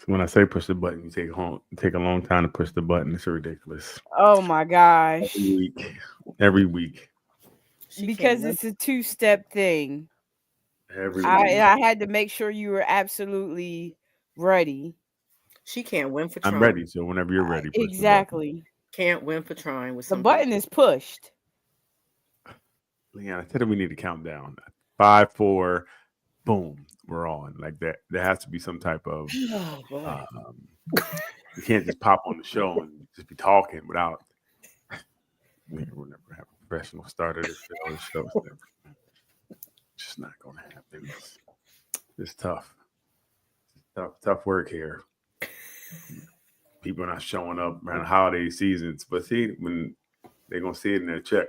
When I say push the button, you take a long time to push the button. It's ridiculous. Oh my Every gosh. week, every week, She can't Because win. it's a two-step thing. every She I week. I had to make sure you were absolutely ready. she can't win for I'm trying. ready. So whenever you're ready, push the button. Exactly. Can't win for trying with The some button people. is pushed. Leon, I said that we need to count down. 5, 4, boom, we're on. Like that. There has to be some type of. Oh boy. You can't just pop on the show and just be talking without. We'll never have a professional start of the show. The show's never, just not going to happen. It's tough. Tough work here. People not showing up around the holiday seasons, but see when they're gonna see it in their check,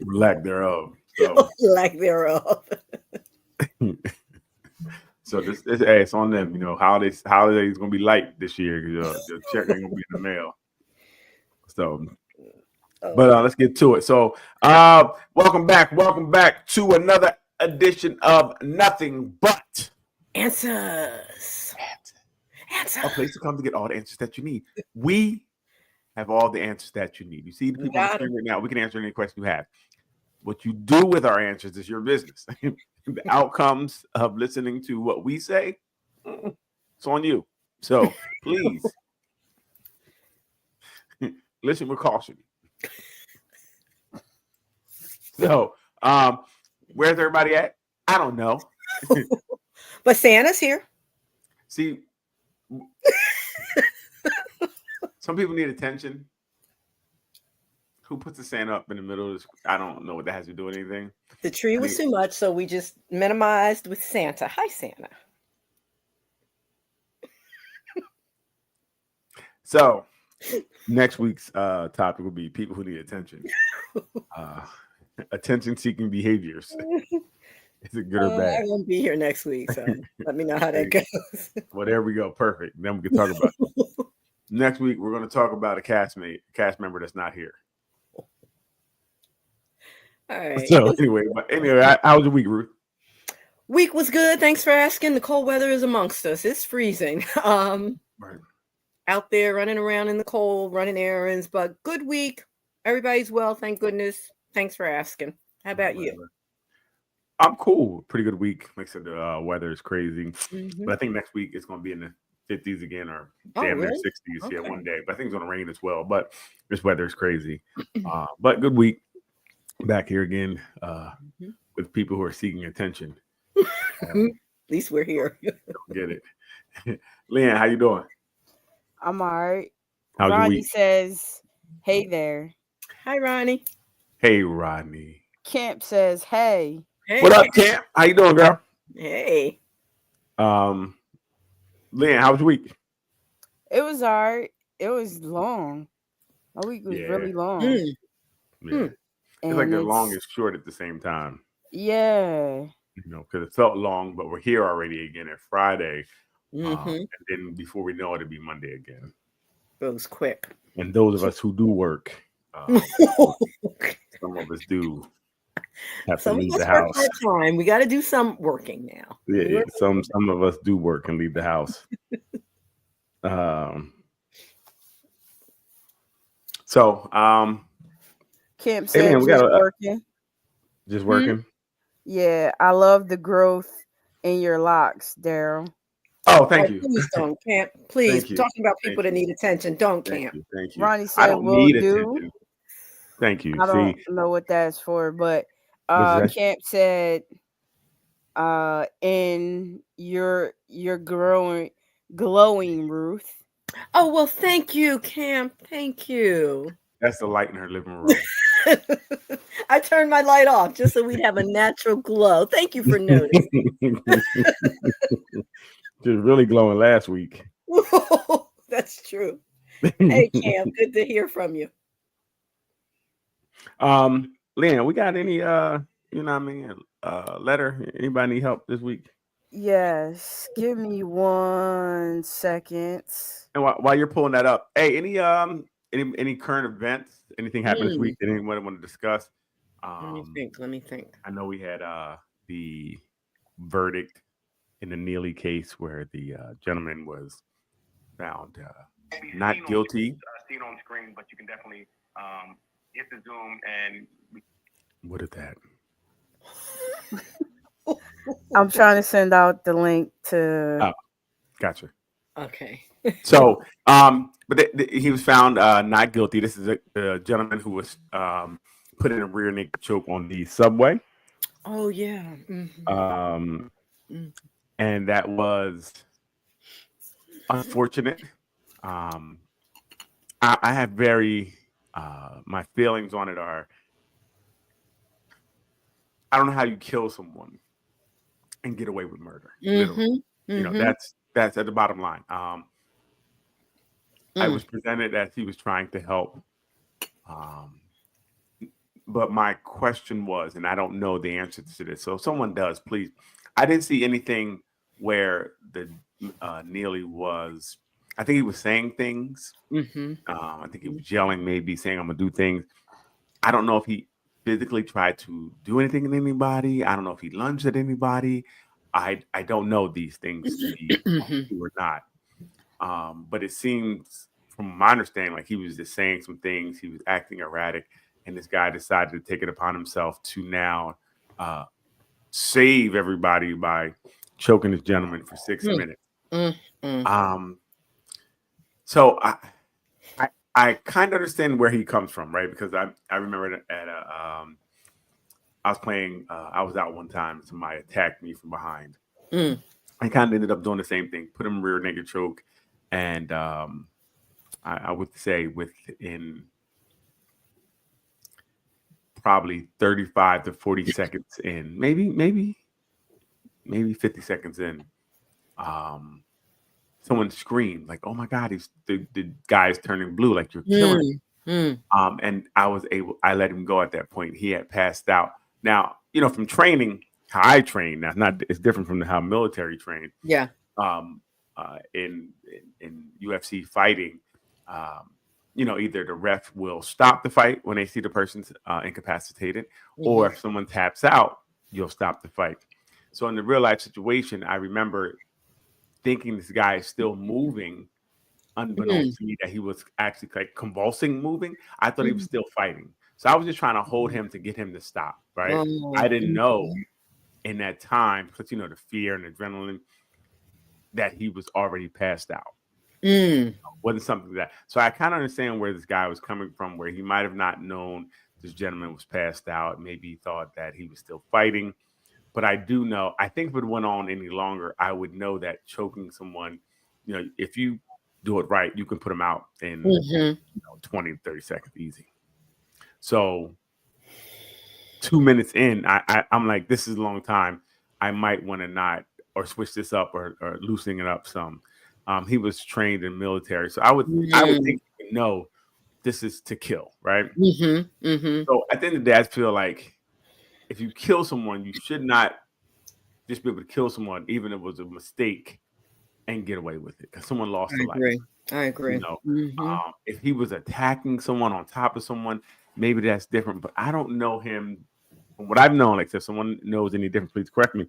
lack thereof. So, Lack thereof. so this hey, it's on them. You know, holidays gonna be light this year because your check ain't gonna be in the mail. So, but Oh, let's get to it. So, welcome back to another edition of Nothing But answers. Answer. a place to come to get all the answers that you need. We have all the answers that you need. You see the We people on the got screen right now. We can answer any question you have. What you do with our answers is your business. The outcomes of listening to what we say, it's on you. So please listen with caution. So, where's everybody at? I don't know. But Santa's here. See, some people need attention. Who puts the Santa up in the middle of the I don't know what that has to do with anything. The tree I was mean, too much, so we just minimized with Santa. Hi, Santa. so next week's topic will be people who need attention. Attention-seeking behaviors. Is it good or bad? I won't be here next week, so let me know how that goes. Well, there we go. Perfect. Then we can talk about it. Next week. We're going to talk about a cast member that's not here. All right. So anyway, how was your week, Ruth? Week was good. Thanks for asking. The cold weather is amongst us. It's freezing. Right. Out there running around in the cold, running errands, but good week. Everybody's well, thank goodness. Thanks for asking. How about you? I'm cool. Pretty good week. Like I said, the weather is crazy, Mhm. but I think next week it's going to be in the 50s again, or Oh, damn near really? 60s. Yeah, Okay. one day. But I think it's going to rain as well. But this weather is crazy. But good week. Back here again Mhm. with people who are seeking attention. At least we're here. Don't get it. Leanne, how you doing? I'm all right. How's your Ronnie week? says, "Hey there." Hi, Ronnie. Hey, Rodney. Camp says, "Hey." Hey. What up, Camp? How you doing, girl? Hey. Leanne, how was your week? It was all right. It was long. My week was Yeah, really long, Mm. yeah. It's like and the long it's and short at the same time. yeah. You know, because it felt long, but we're here already again at Friday. Mm-hmm. And then before we know it, it'll be Monday again. Goes quick. And those of us who do work, some of us do have to Some of leave us the work house. part time. We got to do some working now. Yeah, some of us do work and leave the house. So, Camp hey said, man, we "Just got working." just working. Yeah, I love the growth in your locks, Daryl. Oh, Oh, thank you, please don't camp. Please, thank you, talking about thank people that you, need attention. Don't thank camp. you, thank you. Ronnie I said, don't "Will need do." attention. Thank you. I don't See, know what that's for, but what's that? Camp said, in your glowing, Ruth. Oh, well, thank you, camp. Thank you. That's the light in her living room. I turned my light off just so we'd have a natural glow. Thank you for noticing. She was really glowing last week. That's true. Hey, Cam, good to hear from you. Leanne, we got any you know what I mean, letter? Anybody need help this week? Yes, give me 1 second. And while you're pulling that up, hey, any current events? Anything happened this Hmm. week that anyone want to discuss? Let me think. Let me think. I know we had the verdict in the Neely case where the gentleman was found not guilty. See it on screen, but you can definitely hit the Zoom and. What is that? I'm trying to send out the link to. Oh, gotcha. Okay. So, but he was found not guilty. This is a gentleman who was put in a rear naked choke on the subway. Oh yeah. Mm-hmm. And that was unfortunate. I have very my feelings on it are I don't know how you kill someone and get away with murder. Literally. You know, that's at the bottom line. I was presented as he was trying to help. But my question was, and I don't know the answer to this, so if someone does, please. I didn't see anything where the Neely was. I think he was saying things. I think he was yelling, maybe saying, "I'm gonna do things." I don't know if he physically tried to do anything to anybody. I don't know if he lunged at anybody. I don't know these things to be true or not. But it seems, from my understanding, like he was just saying some things. He was acting erratic, and this guy decided to take it upon himself to now save everybody by choking this gentleman for 6 minutes. So I kind of understand where he comes from, right? Because I remember at I was playing. I was out one time. Somebody attacked me from behind. I kind of ended up doing the same thing. Put him in rear naked choke, and I would say within probably 35 to 40 seconds in, maybe 50 seconds in, someone screamed like, "Oh my God, the guy is turning blue, like you're killing him." And I let him go at that point. He had passed out. Now, you know, from training, how I train, it's different from how military trained. Yeah. In UFC fighting, you know, either the ref will stop the fight when they see the person's incapacitated, or if someone taps out, you'll stop the fight. So in the real life situation, I remember thinking this guy is still moving, unbeknownst to me that he was actually like convulsing moving. I thought he was still fighting. So I was just trying to hold him to get him to stop, right? I didn't know in that time, because, you know, the fear and adrenaline, that he was already passed out. Wasn't something that. So I kind of understand where this guy was coming from, where he might have not known this gentleman was passed out. Maybe he thought that he was still fighting. But I do know, I think if it went on any longer, I would know that choking someone, you know, if you do it right, you can put them out in 20 to 30 seconds easy. So 2 minutes in, I'm like, this is a long time. I might want to not or switch this up or loosening it up some. He was trained in military. So I would think, you know, this is to kill, right? So at the end of the day, I feel like if you kill someone, you should not just be able to kill someone, even if it was a mistake, and get away with it, because someone lost a life. I agree. You know, if he was attacking someone on top of someone, maybe that's different. But I don't know him. From what I've known, like if someone knows any different, please correct me.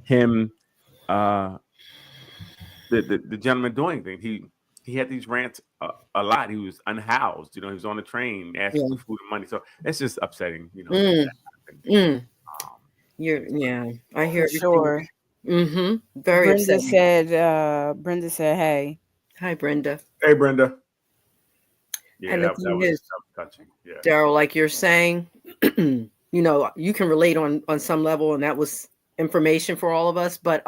Him, the gentleman doing things. He had these rants a lot. He was unhoused. You know, he was on the train asking for food and money. So it's just upsetting. You know. I hear Sure. Very Brenda upsetting. Brenda said, "Hey." Hi, Brenda. Hey, Brenda. Yeah, And the that thing was is, touching. Yeah. Daryl, like you're saying, you know, you can relate on some level, and that was information for all of us. But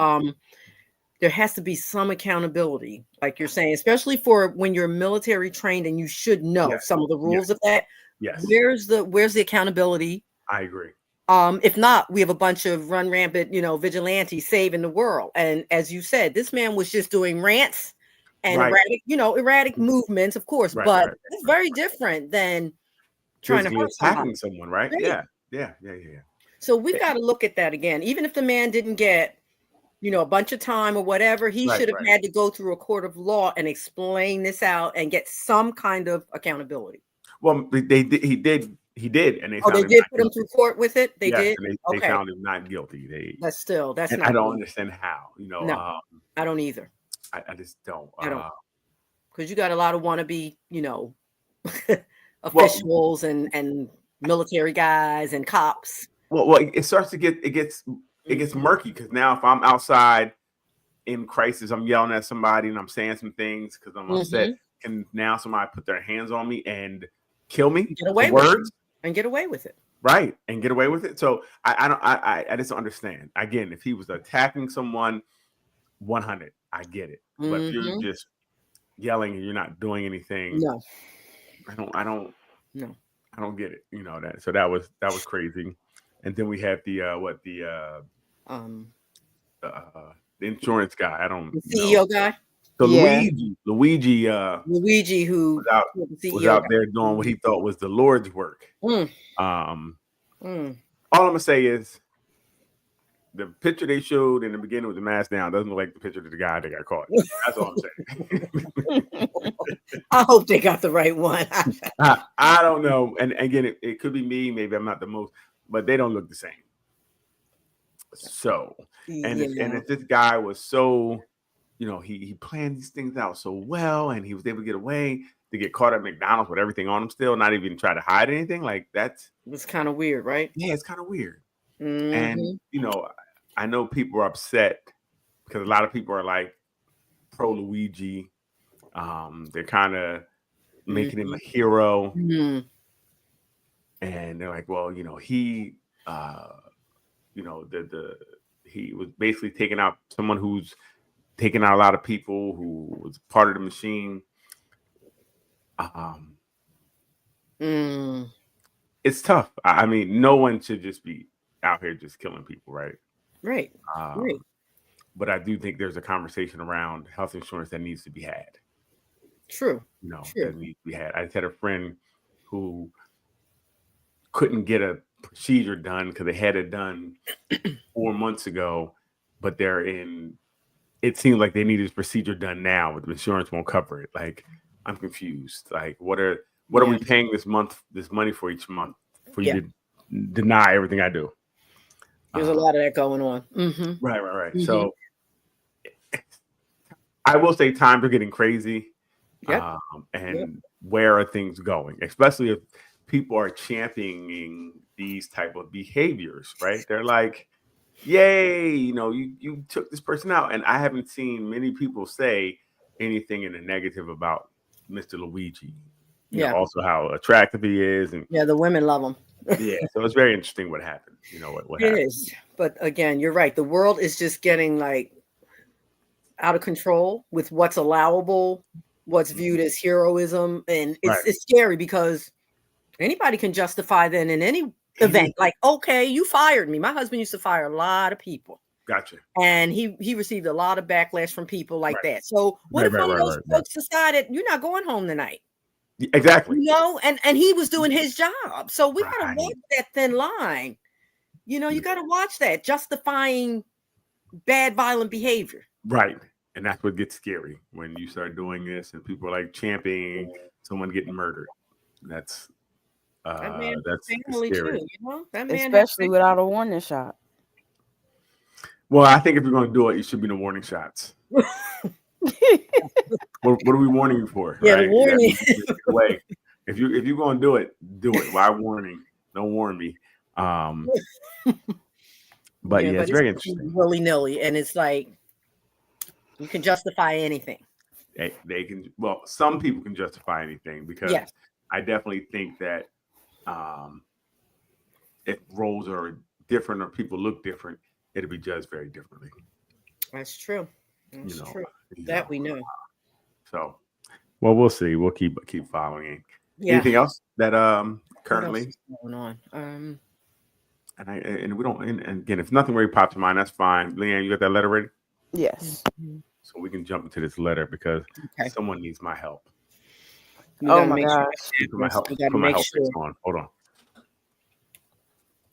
there has to be some accountability, like you're saying, especially for when you're military trained, and you should know some of the rules of that. Yes. Where's the accountability? I agree. If not, we have a bunch of run rampant, you know, vigilantes saving the world. And as you said, this man was just doing rants and erratic movements, of course, but it's very different than trying to hurt attacking someone, right? Yeah. So we've got to look at that again. Even if the man didn't get, you know, a bunch of time or whatever, he should have had to go through a court of law and explain this out and get some kind of accountability. Well, he did He did, and they Oh, found they him did not put him guilty. through court with it. They Yes, did. and they Okay, found him not guilty. that's And not I don't good. understand how. No. I don't either. I just don't. I don't. Because you got a lot of wannabe, Well, officials and military guys and cops. well, it starts to gets murky because now if I'm outside in crisis, I'm yelling at somebody and I'm saying some things because I'm upset, and now somebody put their hands on me and kill me. Get away with with words. it. And get away with it. Right, and get away with it. So I just don't understand. Again, if he was attacking someone, 100, I get it. But if you're just yelling and you're not doing anything, No, I don't get it. That. So that was crazy. And then we have the insurance guy. I don't the CEO guy. So Yeah. Luigi, who was out there doing what he thought was the Lord's work. All I'm gonna say is the picture they showed in the beginning with the mask down doesn't look like the picture of the guy that got caught. That's all I'm saying. I hope they got the right one. I don't know. And again, it could be me. Maybe I'm not the most, but they don't look the same. So, if this guy was so, he planned these things out so well, and he was able to get away to get caught at McDonald's with everything on him still, not even try to hide anything. Like it was kind of weird, right? Yeah, it's kind of weird. And I know people are upset because a lot of people are like pro Luigi. They're kind of making him a hero, and they're like, well, he he was basically taking out someone who's taking out a lot of people who was part of the machine. It's tough. I mean, no one should just be out here just killing people, right? Right. Right. But I do think there's a conversation around health insurance that needs to be had. True. That needs to be had. I just had a friend who couldn't get a procedure done because they had it done 4 months ago, but it seems like they need this procedure done now, but the insurance won't cover it. Like, I'm confused. Like, what are we paying this money for each month for you to deny everything I do? There's a lot of that going on. Right. So I will say times are getting crazy. Where are things going? Especially if people are championing these type of behaviors, right? They're like, yay, you took this person out. And I haven't seen many people say anything in the negative about Mr. Luigi. Also how attractive he is. And the women love him. So it's very interesting what happened. What happened. It is. But again, you're right. The world is just getting like out of control with what's allowable, what's viewed as heroism. And it's scary because anybody can justify then in any event. Like, okay, you fired me. My husband used to fire a lot of people. Gotcha. And he received a lot of backlash from people like that. So what if one of those folks decided you're not going home tonight? Exactly. And he was doing his job. So we got to watch that thin line. You got to watch that justifying bad, violent behavior. Right. And that's what gets scary when you start doing this and people are like championing someone getting murdered. That's family scary. Too, that man especially without a warning shot. Well, I think if you're going to do it, you should be no warning shots. What are we warning you for? Yeah, right? warning. If you're going to do it, do it. Why warning? Don't warn me. But it's very interesting. Willy-nilly, and it's like you can justify anything. They can. Well, some people can justify anything because I definitely think that if roles are different or people look different, it'll be judged very differently. That's true. That's true. That we know. So, well, we'll see. We'll keep following. Yeah. Anything else that currently going on? And we don't. And again, if nothing really pops to mind, that's fine. Leanne, you got that letter ready? Yes. So we can jump into this letter because someone needs my help. Oh my gosh! Put my help on. Hold on.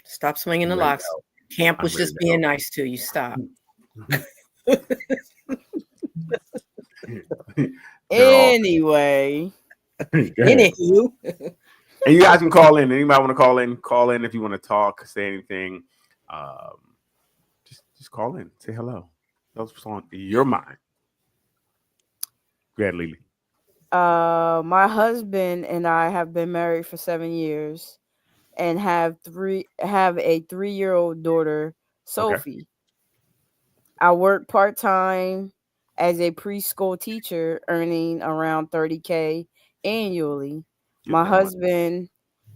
Stop swinging the locks. Camp was just being nice to you. Stop. Anyway. Anywho. And you guys can call in. Anybody want to call in? Call in if you want to talk, say anything. Just call in. Say hello. That's what's on your mind. Go ahead, Lily. My husband and I have been married for 7 years and have a 3-year-old daughter, Sophie. I work part-time as a preschool teacher, earning around 30K annually. My husband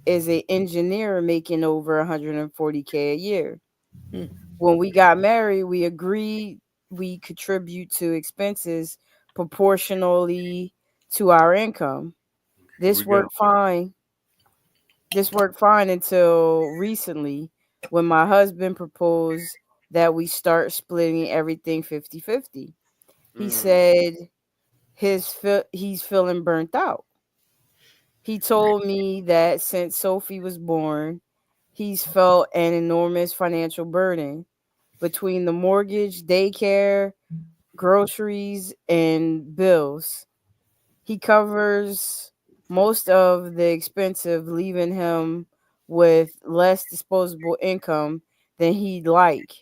is an engineer making over 140K a year. When we got married, we agreed we contribute to expenses proportionally to our income. This worked fine. This worked fine until recently when my husband proposed that we start splitting everything 50-50. He said he's feeling burnt out. He told me that since Sophie was born, he's felt an enormous financial burden between the mortgage, daycare, groceries, and bills. He covers most of the expensive, leaving him with less disposable income than he'd like.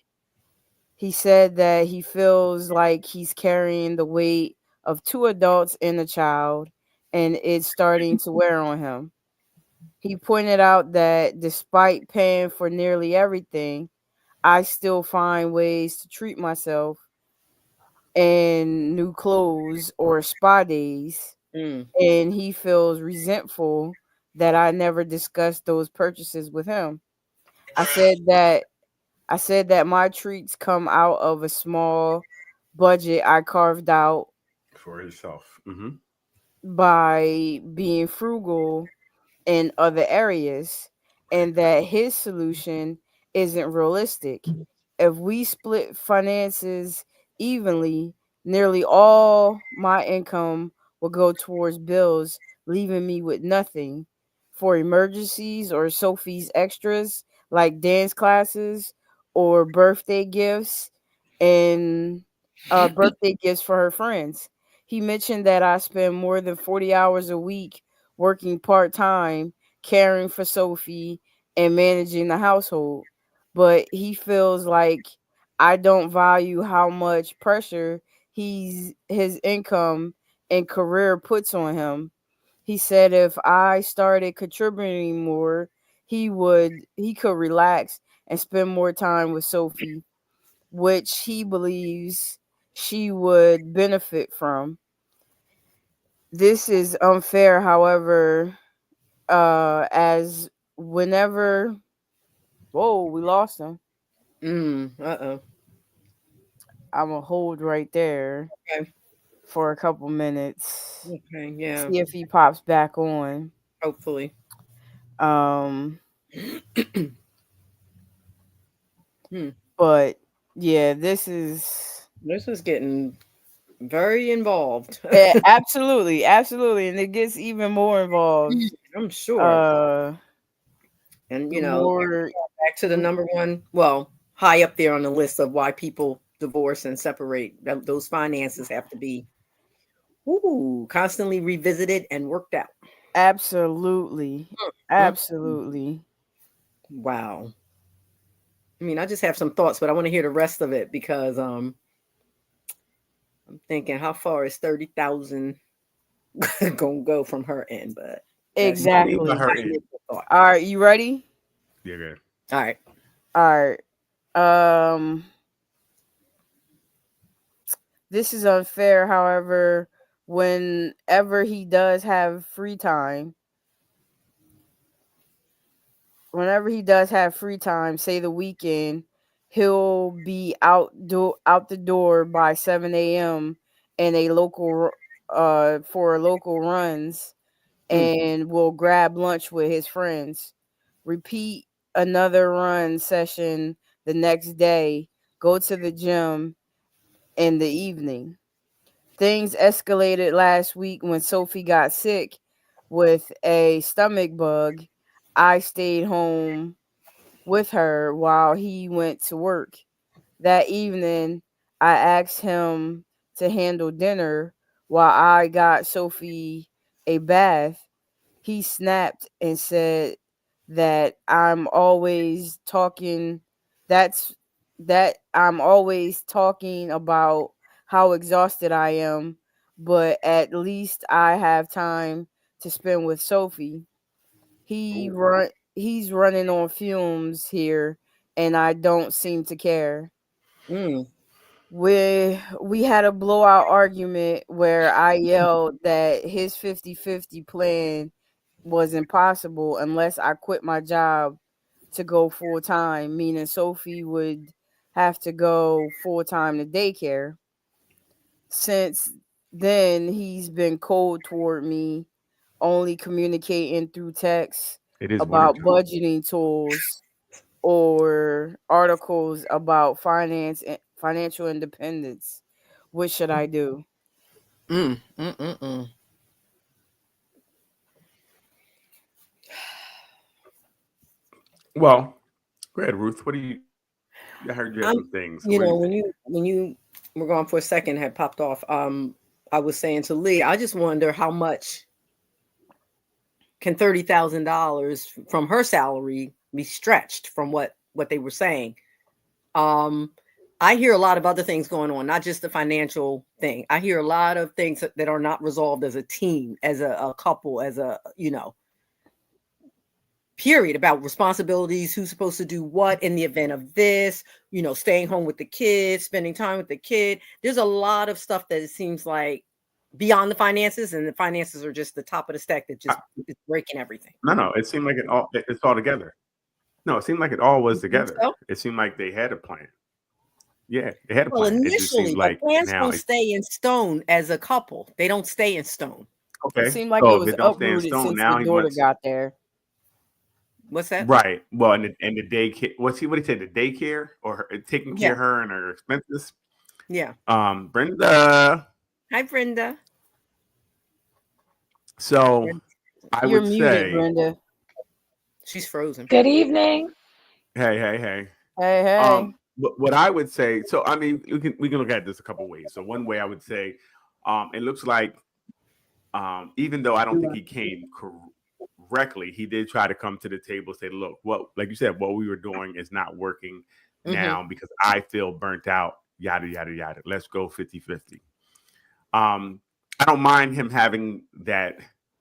He said that he feels like he's carrying the weight of 2 adults and a child, and it's starting to wear on him. He pointed out that despite paying for nearly everything, I still find ways to treat myself and new clothes or spa days. And he feels resentful that I never discussed those purchases with him. I said that my treats come out of a small budget I carved out for yourself. by being frugal in other areas, and that his solution isn't realistic. If we split finances evenly, nearly all my income will go towards bills, leaving me with nothing for emergencies or Sophie's extras like dance classes or and birthday gifts for her friends. He mentioned that I spend more than 40 hours a week working part-time, caring for Sophie and managing the household, but he feels like I don't value how much pressure his income and career puts on him. He said if I started contributing more, he could relax and spend more time with Sophie, which he believes she would benefit from. This is unfair, however, as whenever whoa, we lost him. Uh-oh. I'm gonna hold right there Okay. for a couple minutes. Okay, yeah. See if he pops back on. Hopefully. Um but yeah, this is getting very involved. absolutely, and it gets even more involved. I'm sure. And The more back to the number one, well, high up there on the list of why people divorce and separate. Those finances have to be constantly revisited and worked out. absolutely. Wow. I mean, I just have some thoughts, but I want to hear the rest of it because I'm thinking, how far is 30,000 gonna go from her end? But exactly. All right, you ready? Yeah, good. All right. This is unfair, however, whenever he does have free time, say the weekend, he'll be out the door by 7 a.m. and for local runs, and will grab lunch with his friends. Repeat another run session the next day. Go to the gym in the evening. Things escalated last week when Sophie got sick with a stomach bug. I stayed home with her while he went to work. That evening, I asked him to handle dinner while I got Sophie a bath. he snapped and said that I'm always talking I'm always talking about how exhausted I am, but at least I have time to spend with Sophie. He's running on fumes here, and I don't seem to care. Mm. We had a blowout argument where I yelled that his 50-50 plan was impossible unless I quit my job to go full time, meaning Sophie would have to go full time to daycare. Since then, he's been cold toward me, only communicating through text It is winter about time. budgeting tools or articles about financial independence. What should I do? Mm. Mm. Mm. Mm. Well, go ahead, Ruth. What do you? I heard you had I'm, some things. So you what do know, you think? when you were gone for a second, had popped off. I was saying to Lee, I just wonder how much can $30,000 from her salary be stretched from what they were saying. I hear a lot of other things going on, not just the financial thing. I hear a lot of things that are not resolved as a team, as a couple, as a, period, about responsibilities, who's supposed to do what in the event of this, staying home with the kid, spending time with the kid. There's a lot of stuff that it seems like beyond the finances, and the finances are just the top of the stack that just is breaking everything. No. It seemed like it's all together. No, it seemed like it all was You think together. so? It seemed like they had a plan. Yeah, they had a Well, plan. It just seems initially, but like plans now don't stay in stone as a couple. They don't stay in stone. It okay. seemed like So it if was it don't stay in uprooted stone, since the now he daughter wants got there. What's that? right. Well, and the daycare. What he said? The daycare or taking care Yeah. of her and her expenses. Yeah. Brenda. Hi, Brenda. So I You're would muted, say, Brenda. She's frozen. Good evening. hey. Hey, hey. What I would say, so I mean, we can look at this a couple ways. So one way I would say, it looks like, even though I don't think he came correctly, he did try to come to the table and say, look, like you said, what we were doing is not working now because I feel burnt out, yada, yada, yada. Let's go 50-50. I don't mind him having that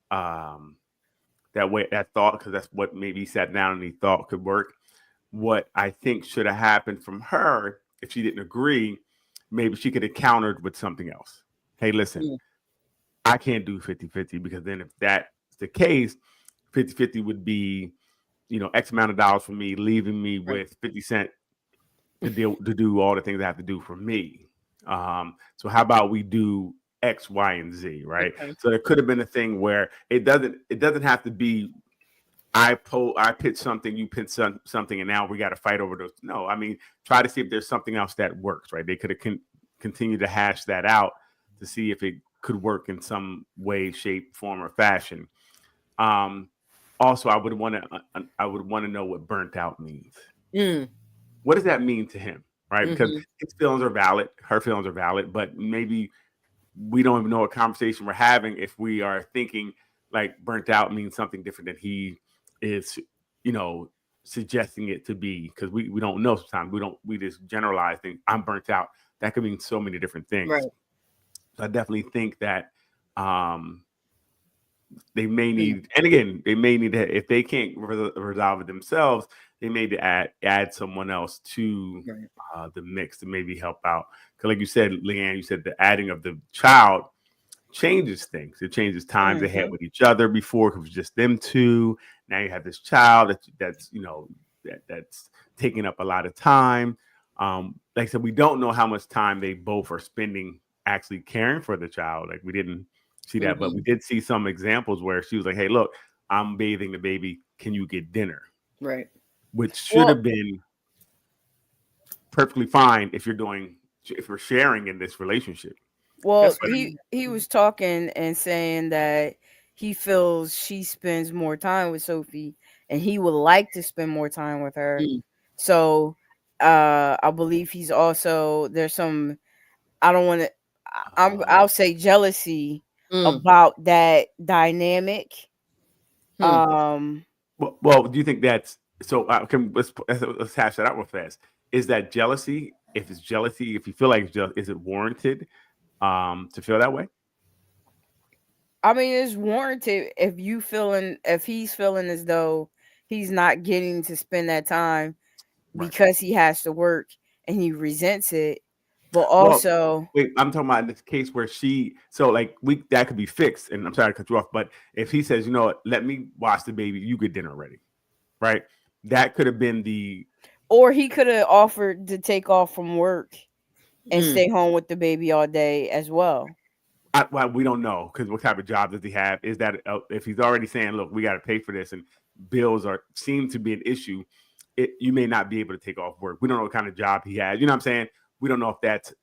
that thought, because that's what maybe he sat down and he thought could work. What I think should have happened from her, if she didn't agree, maybe she could have countered with something else. Hey, listen, I can't do 50-50, because then if that's the case, 50-50 would be, X amount of dollars for me, leaving me with 50 cents to do all the things I have to do for me. So how about we do X, Y, and Z, right? Okay. So there could have been a thing where it doesn't have to be I pitch something, you pitch something, and now we got to fight over those. No, I mean, try to see if there's something else that works, right? They could have continued to hash that out to see if it could work in some way, shape, form, or fashion. Also, I would want to know what burnt out means. What does that mean to him, right? Because his feelings are valid, her feelings are valid, but maybe we don't even know what conversation we're having if we are thinking like burnt out means something different than he is, suggesting it to be, because we don't know sometimes. We just generalize things. I'm burnt out. That could mean so many different things. Right. So I definitely think that they may need, and again, they may need to, if they can't resolve it themselves, they may need to add someone else to the mix to maybe help out. Because like you said, Leanne, you said the adding of the child changes things. It changes times they had with each other before. It was just them two. Now you have this child that's taking up a lot of time. Like I said, we don't know how much time they both are spending actually caring for the child. Like we didn't see that, but we did see some examples where she was like, "Hey, look, I'm bathing the baby. Can you get dinner?" Right. Which should have been perfectly fine if you're sharing in this relationship. Well, he was talking and saying that he feels she spends more time with Sophie and he would like to spend more time with her. So I believe he's also, there's some, I'll say jealousy about that dynamic. Well, do you think that's so? Let's hash that out real fast. Is that jealousy? If it's jealousy, if you feel like it's jealous, is it warranted to feel that way? I mean, it's warranted if he's feeling as though he's not getting to spend that time because he has to work and he resents it. But also, wait, I'm talking about this case where that could be fixed. And I'm sorry to cut you off, but if he says, you know what, let me watch the baby, you get dinner ready, right? That could have been or he could have offered to take off from work and stay home with the baby all day as well. Well, we don't know because what type of job does he have? Is that if he's already saying, look, we got to pay for this and bills seem to be an issue, you may not be able to take off work. We don't know what kind of job he has. You know what I'm saying? We don't know if that's,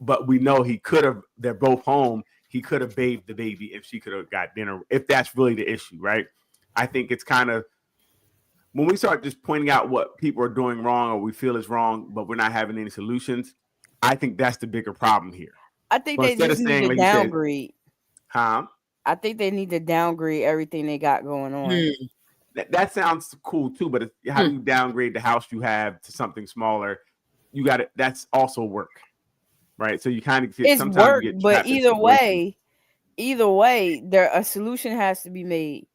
but we know he could have, they're both home. He could have bathed the baby if she could have got dinner, if that's really the issue, right? I think it's kind of, when we start just pointing out what people are doing wrong or we feel is wrong, but we're not having any solutions, I think that's the bigger problem here. I think they just need to downgrade. I think they need to downgrade everything they got going on. That sounds cool too, but how do you downgrade the house you have to something smaller? You got it. That's also work, right? So you kind of it's work, but either way, there a solution has to be made.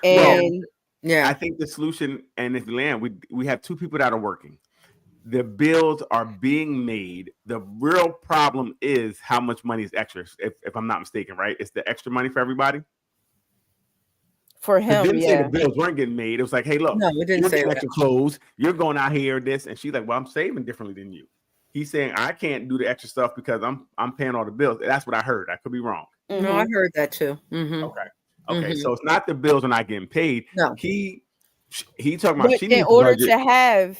And I think the solution, and if you land, we have two people that are working. The bills are being made. The real problem is how much money is extra. If I'm not mistaken, right? It's the extra money for everybody. For him, didn't say the bills weren't getting made. It was like, hey, look, no, we didn't say extra clothes. You're going out here, this, and she's like, well, I'm saving differently than you. He's saying I can't do the extra stuff because I'm paying all the bills. That's what I heard. I could be wrong. No, I heard that too. Okay. So it's not the bills are not getting paid. No, he talking about she in order to have.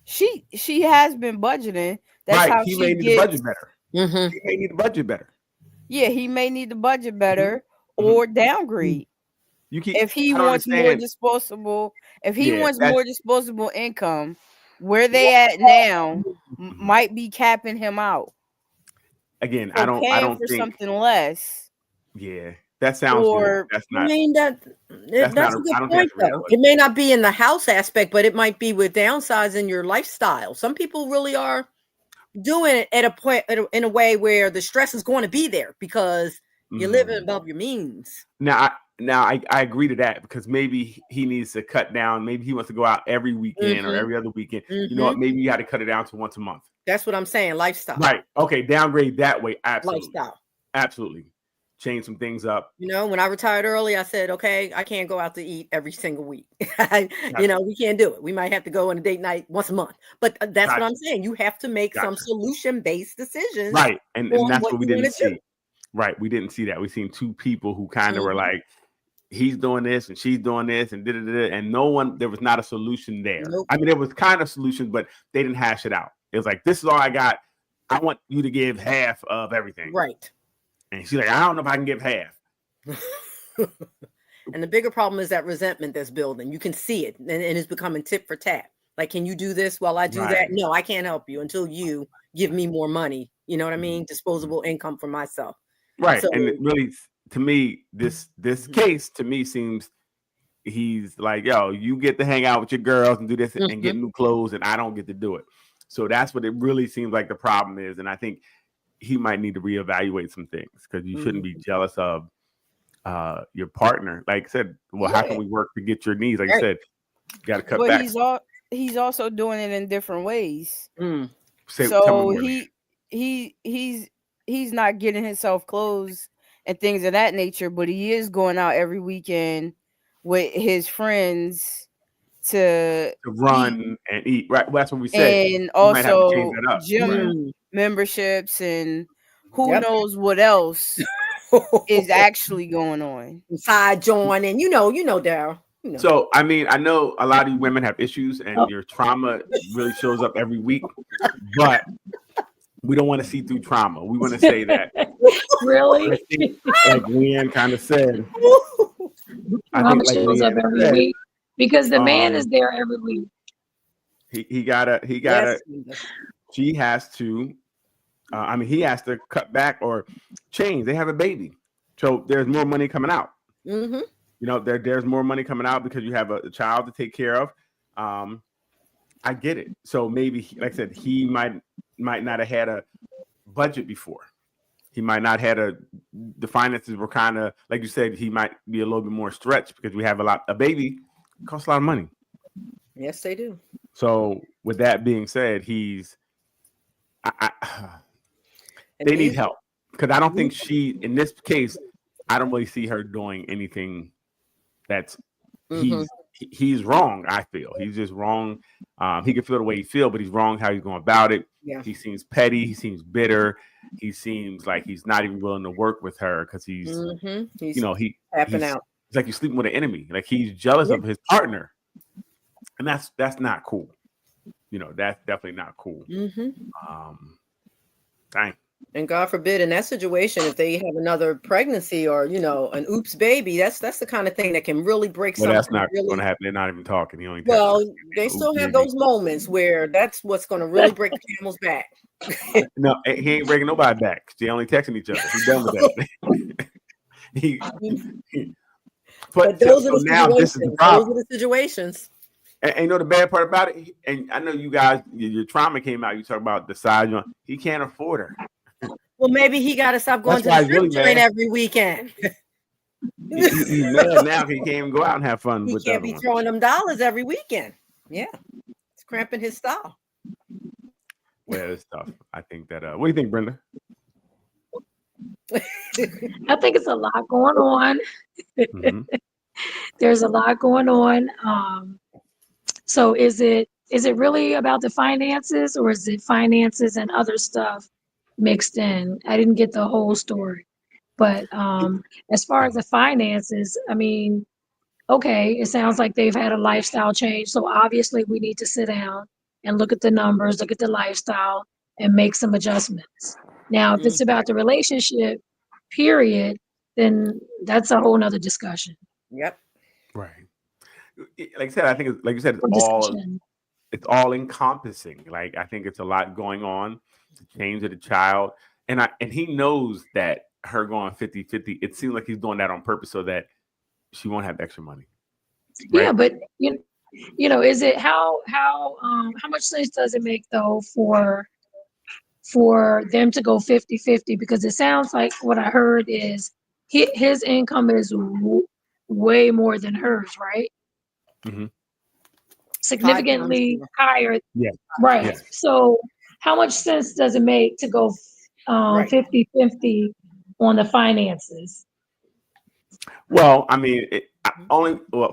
She has been budgeting. That's how he may need the budget better. He may need the budget better. Yeah, he may need the budget better or downgrade. If he wants more disposable, more disposable income, where they at now might be capping him out. Again, so I don't for think something less. Yeah. That sounds good. That's not. I mean that's a good point, though. It may not be in the house aspect, but it might be with downsizing your lifestyle. Some people really are doing it at a point in a way where the stress is going to be there because you're living above your means. Now I agree to that because maybe he needs to cut down. Maybe he wants to go out every weekend or every other weekend. You know what? Maybe you got to cut it down to once a month. That's what I'm saying. Lifestyle. Right. Okay. Downgrade that way. Absolutely. Lifestyle. Absolutely. Change some things up. You know, when I retired early, I said, okay, I can't go out to eat every single week. We can't do it. We might have to go on a date night once a month. But that's what I'm saying. You have to make some solution-based decisions. Right. And that's what we didn't see. Right. We didn't see that. We seen two people who kind of were like, he's doing this and she's doing this and and there was not a solution there. Nope. I mean, there was kind of solutions, but they didn't hash it out. It was like, this is all I got. I want you to give half of everything. Right. And she's like, I don't know if I can give half. And the bigger problem is that resentment that's building. You can see it, and it's becoming tit for tat. Like, can you do this while I do that? No, I can't help you until you give me more money. You know what I mean? Disposable income for myself. Right. So, and it really, to me, this case to me seems he's like, yo, you get to hang out with your girls and do this and get new clothes, and I don't get to do it. So that's what it really seems like the problem is. And I think he might need to reevaluate some things because you shouldn't be jealous of your partner. Like I said, well, how can we work to get your needs? Like you said, you got to cut back. He's also doing it in different ways. So he's not getting himself clothes and things of that nature, but he is going out every weekend with his friends to run and eat. Right, well, that's what we said. And also gym memberships and who knows what else is actually going on. Side join and you know, Daryl. So I mean, I know a lot of you women have issues and your trauma really shows up every week, but we don't want to see through trauma. We want to say that. Really? I think, like Leanne kind of said. Trauma shows up every week because the man is there every week. He gotta. She has to. He has to cut back or change. They have a baby, so there's more money coming out. you know, there's more money coming out because you have a child to take care of. I get it. So maybe, like I said, he might not have had a budget before. He might not had the finances were kind of, like you said, he might be a little bit more stretched because we have a baby costs a lot of money. Yes, they do. So with that being said, they need help, because I don't think in this case, I don't really see her doing anything that's he's wrong. I feel he's just wrong. He can feel the way he feels, but he's wrong how he's going about it. Yeah. He seems petty. He seems bitter. He seems like he's not even willing to work with her because he's you know, tapping out. It's like you're sleeping with an enemy. Like he's jealous of his partner, and that's not cool. You know, that's definitely not cool. Dang. And God forbid, in that situation, if they have another pregnancy or, you know, an oops baby, that's the kind of thing that can really break something. Well, that's not going to happen. They're not even talking. He only they still have those moments where that's what's going to really break the camel's back. No, he ain't breaking nobody back. They only texting each other. He's done with that. But those are the now this is the problem. Those are the situations. And you know the bad part about it, and I know you guys, your trauma came out. You talk about the size. He can't afford her. Well, maybe he got to stop going to the strip joint every weekend. He's mad now. He can't even go out and have fun. He can't be throwing them dollars every weekend. Yeah, it's cramping his style. Well, it's tough. I think that. What do you think, Brenda? I think it's a lot going on. There's a lot going on. So is it really about the finances, or is it finances and other stuff mixed in? I didn't get the whole story, but as far as the finances, I mean, okay, it sounds like they've had a lifestyle change. So obviously we need to sit down and look at the numbers, look at the lifestyle, and make some adjustments. Now, if it's about the relationship, period, then that's a whole nother discussion. Yep. Right. Like I said, I think it's, like you said, it's all encompassing. Like I think it's a lot going on. The change of the child, and he knows that her going 50-50. It seems like he's doing that on purpose so that she won't have extra money. Right? Yeah, but you know, is it how much sense does it make though for them to go 50-50? Because it sounds like what I heard is his income is way more than hers, right? Significantly higher. Yeah. Right. Yeah. So how much sense does it make to go 50-50 on the finances? Well, I mean,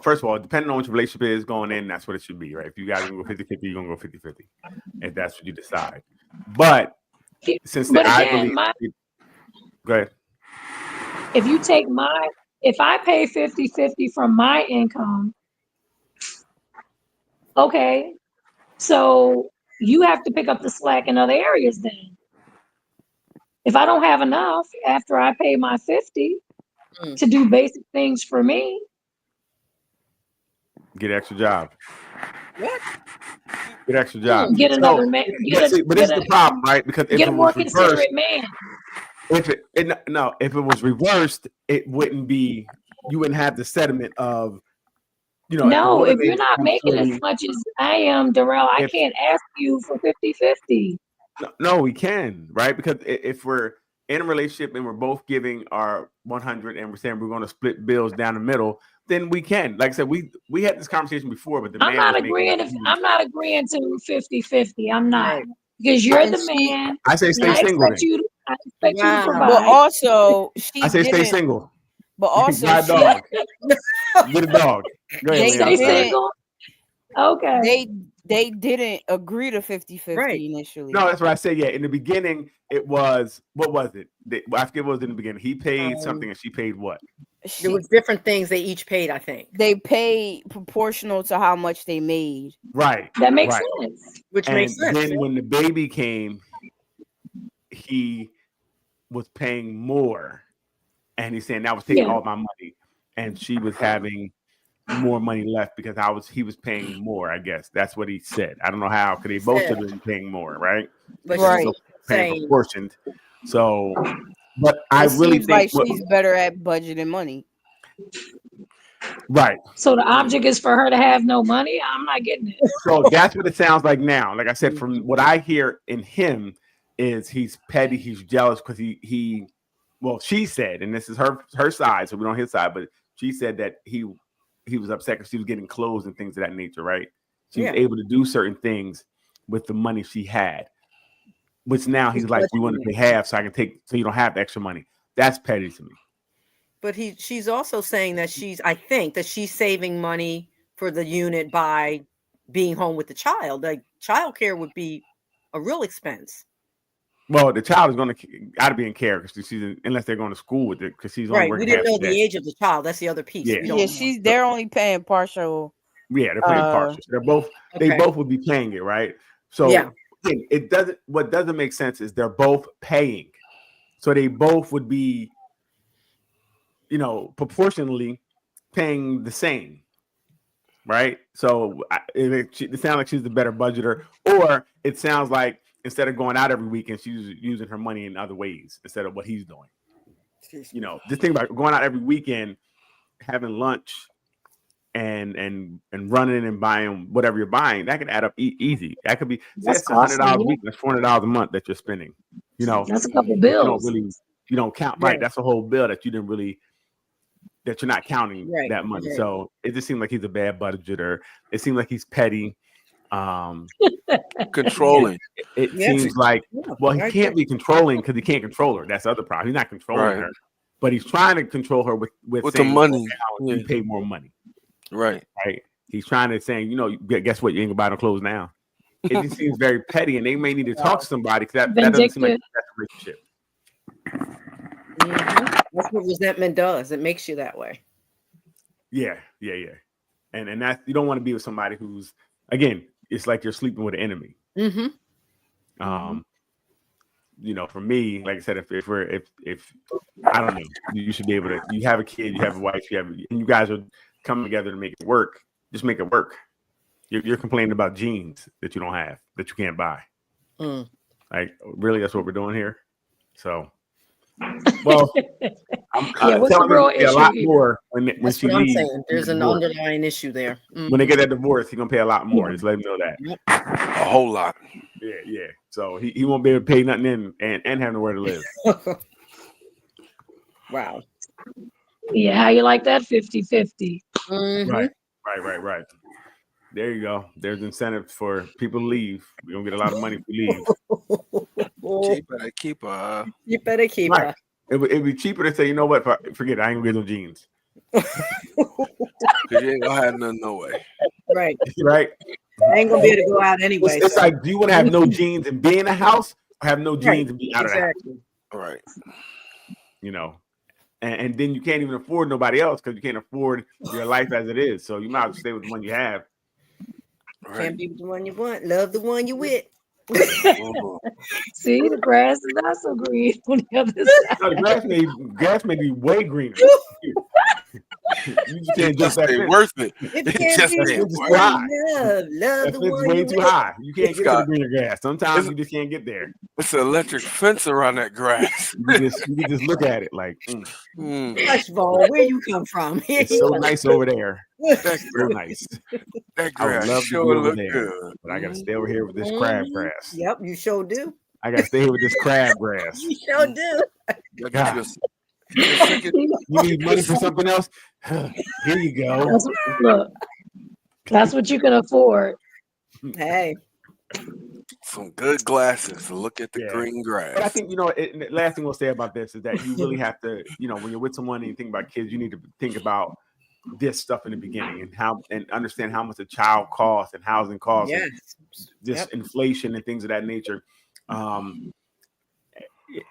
first of all, depending on what your relationship is going in, that's what it should be, right? If you guys go 50-50, you're going to go 50-50. If that's what you decide. But since go ahead. If I pay 50-50 from my income, okay, so you have to pick up the slack in other areas then. If I don't have enough after I pay my 50 to do basic things for me, get an extra job. What? Get an extra job. Get another man. But this is the problem, right? Because if get it a more was considerate reversed, man. If it was reversed, it wouldn't be. You wouldn't have the sediment of, you know. No, if you're not making as much as I am, Darrell, I can't ask you for 50-50. No, we can, right? Because if we're in a relationship and we're both giving our 100 and we're saying we're going to split bills down the middle, then we can. Like I said, we had this conversation before, but I'm not agreeing to 50-50. I'm not, because you're the man. I say stay single. I expect you to provide. But also, I say stay single. But also, buy a dog. Get a dog. Go ahead, stay single. Okay. They didn't agree to 50-50 initially. No, that's what I said. Yeah, in the beginning, it was, what was it? I forget what was in the beginning. He paid something and she paid what? There was different things they each paid, I think. They paid proportional to how much they made. Right. That makes sense. Which makes sense. Then when the baby came, he was paying more. And he's saying that was taking all my money. And she was having more money left because he was paying more, I guess. That's what he said. I don't know how, because they both should have been paying more, right? But paying proportioned. So, but I really think like she's better at budgeting money. Right. So the object is for her to have no money. I'm not getting it. So that's what it sounds like now. Like I said, from what I hear in him is he's petty, he's jealous because he well, she said, and this is her side, so we don't on his side, but she said that he was upset because she was getting clothes and things of that nature, right? She was able to do certain things with the money she had, which now he's like, we want to pay half so I can take, so you don't have the extra money. That's petty to me. But she's also saying that I think that she's saving money for the unit by being home with the child. Like childcare would be a real expense. Well, the child is going to got to be in care because unless they're going to school with it, because she's only Right. working We didn't half know the the day. age of the child. That's the other piece. Yeah, they're only paying partial. Yeah, they're paying partial. They're both they both would be paying it, right? So again, it doesn't. What doesn't make sense is they're both paying, so they both would be, proportionally paying the same, right? So it sounds like she's the better budgeter, or it sounds like instead of going out every weekend, she's using her money in other ways instead of what he's doing. Just think about going out every weekend, having lunch, and running and buying whatever you're buying. That could add up easy. That could be that's $100 a week. That's $400 a month that you're spending. That's a couple bills. You don't count right. That's a whole bill that you didn't really. That you're not counting that money. Right. So it just seemed like he's a bad budgeter. It seemed like he's petty. Controlling. It seems like, he can't be controlling because he can't control her. That's the other problem. He's not controlling her, but he's trying to control her with the money. You pay more money. Right. He's trying to say, guess what? You ain't gonna buy no clothes now. It just seems very petty, and they may need to talk to somebody because that doesn't seem like a relationship. Mm-hmm. That's what resentment does. It makes you that way. Yeah. And that you don't want to be with somebody who's, again, it's like you're sleeping with an enemy. Mm-hmm. For me, like I said, if I don't know, you should be able to. You have a kid, you have a wife, and you guys are coming together to make it work. Just make it work. You're complaining about jeans that you don't have, that you can't buy. Like, really, that's what we're doing here. So. Well, what's the real issue? A lot more when she leaves. Saying. There's an underlying issue there. Mm-hmm. When they get that divorce, he's gonna pay a lot more. Just let him know that. Yep. A whole lot. Yeah. So he won't be able to pay nothing and have nowhere to live. Wow. Yeah, how you like that 50-50? Mm-hmm. Right. There you go. There's incentive for people to leave. We're gonna get a lot of money if we leave. Keep her. You better keep her. It'd be cheaper to say, you know what? Forget it. I ain't gonna get no jeans. Because you ain't gonna have nothing no way. Right. I ain't gonna be able to go out anyway. It's like, do you want to have no jeans and be in the house, or have no jeans and be out of the house? All right. And then you can't even afford nobody else because you can't afford your life as it is. So you might as well stay with the one you have. Right. Can't be with the one you want. Love the one you with. See, the grass is not so green on the other side. No, the grass may be way greener. You just can't just ain't worth it. It just ain't worth love the one way too high. You can't get to the greener grass. Sometimes you just can't get there. It's an electric fence around that grass. You just look at it like, First of all, where you come from? It's so nice over there. That's real nice. That grass I would love sure to be over look there, good. but I gotta stay over here with this crabgrass. Yep, you sure do. I gotta stay here with this crabgrass. You sure do. God. You need money for something else? Here you go. That's what you can afford. Hey. Some good glasses to look at the green grass. But I think, the last thing we'll say about this is that you really have to, when you're with someone and you think about kids, you need to think about this stuff in the beginning and understand how much a child costs and housing costs, and just inflation and things of that nature.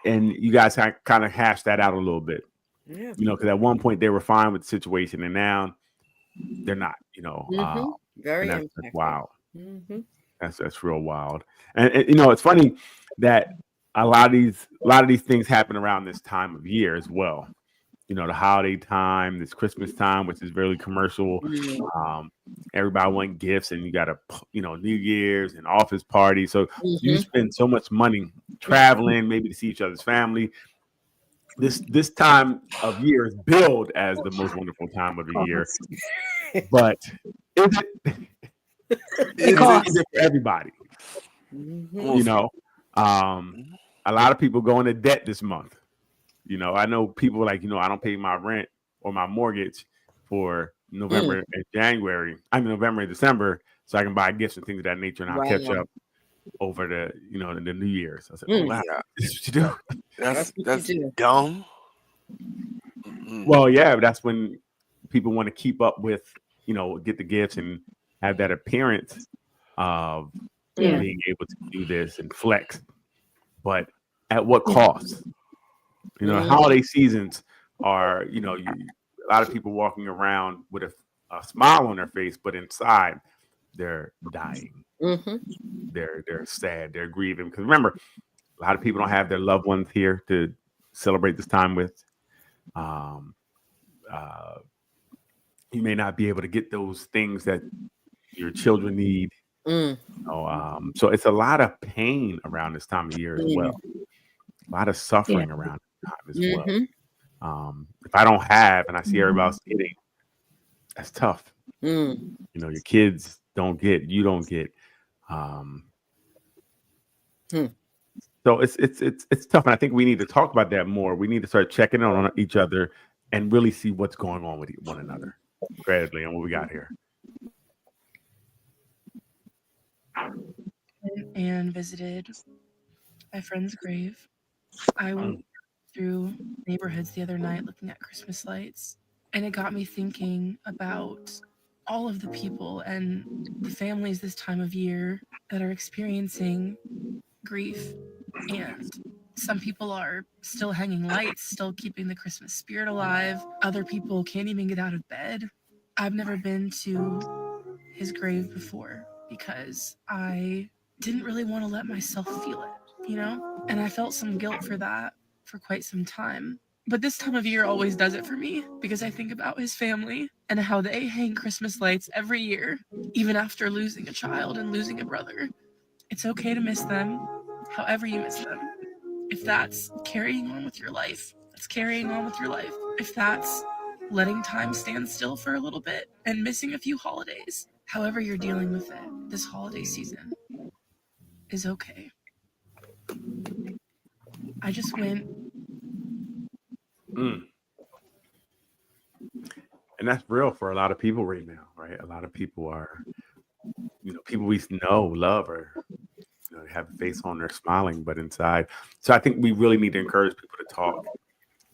And you guys kind of hash that out a little bit, because at one point they were fine with the situation and now they're not, Very that's wild. Mm-hmm. That's real wild. And it's funny that a lot of these things happen around this time of year as well. The holiday time, this Christmas time, which is very commercial. Everybody wants gifts, and you got to, New Year's and office parties. So you spend so much money traveling, maybe to see each other's family. this time of year is billed as the most wonderful time of the year, but is it? It Is costs. it for everybody? Mhm. You know, a lot of people go into debt this month. You know, I know people like, I don't pay my rent or my mortgage for November and January. I mean, November and December, so I can buy gifts and things of that nature, and I'll catch Wow. up over the New Year. So I said, Mm. oh, wow, Yeah. this is what you do. That's what That's you do. dumb. Well, yeah, that's when people want to keep up with, get the gifts and have that appearance of Yeah. being able to do this and flex. But at what cost? Holiday seasons are, a lot of people walking around with a smile on their face, but inside they're dying. Mm-hmm. They're sad. They're grieving. Because remember, a lot of people don't have their loved ones here to celebrate this time with. You may not be able to get those things that your children need. So it's a lot of pain around this time of year as well. A lot of suffering around this time as well. If I don't have and I see everybody else getting, that's tough. Your kids don't get, you don't get. So it's tough, and I think we need to talk about that more. We need to start checking in on each other and really see what's going on with one another. Bradley, and what we got here. And visited my friend's grave. I went through neighborhoods the other night looking at Christmas lights, and it got me thinking about all of the people and the families this time of year that are experiencing grief. And some people are still hanging lights, still keeping the Christmas spirit alive. Other people can't even get out of bed. I've never been to his grave before because I didn't really want to let myself feel it, And I felt some guilt for that for quite some time. But this time of year always does it for me because I think about his family and how they hang Christmas lights every year, even after losing a child and losing a brother. It's okay to miss them, however you miss them. If that's carrying on with your life, that's carrying on with your life. If that's letting time stand still for a little bit and missing a few holidays, however you're dealing with it this holiday season is okay. I just went. And that's real for a lot of people right now, right? A lot of people are, people we know, love, or have a face on, they're smiling, but inside. So I think we really need to encourage people to talk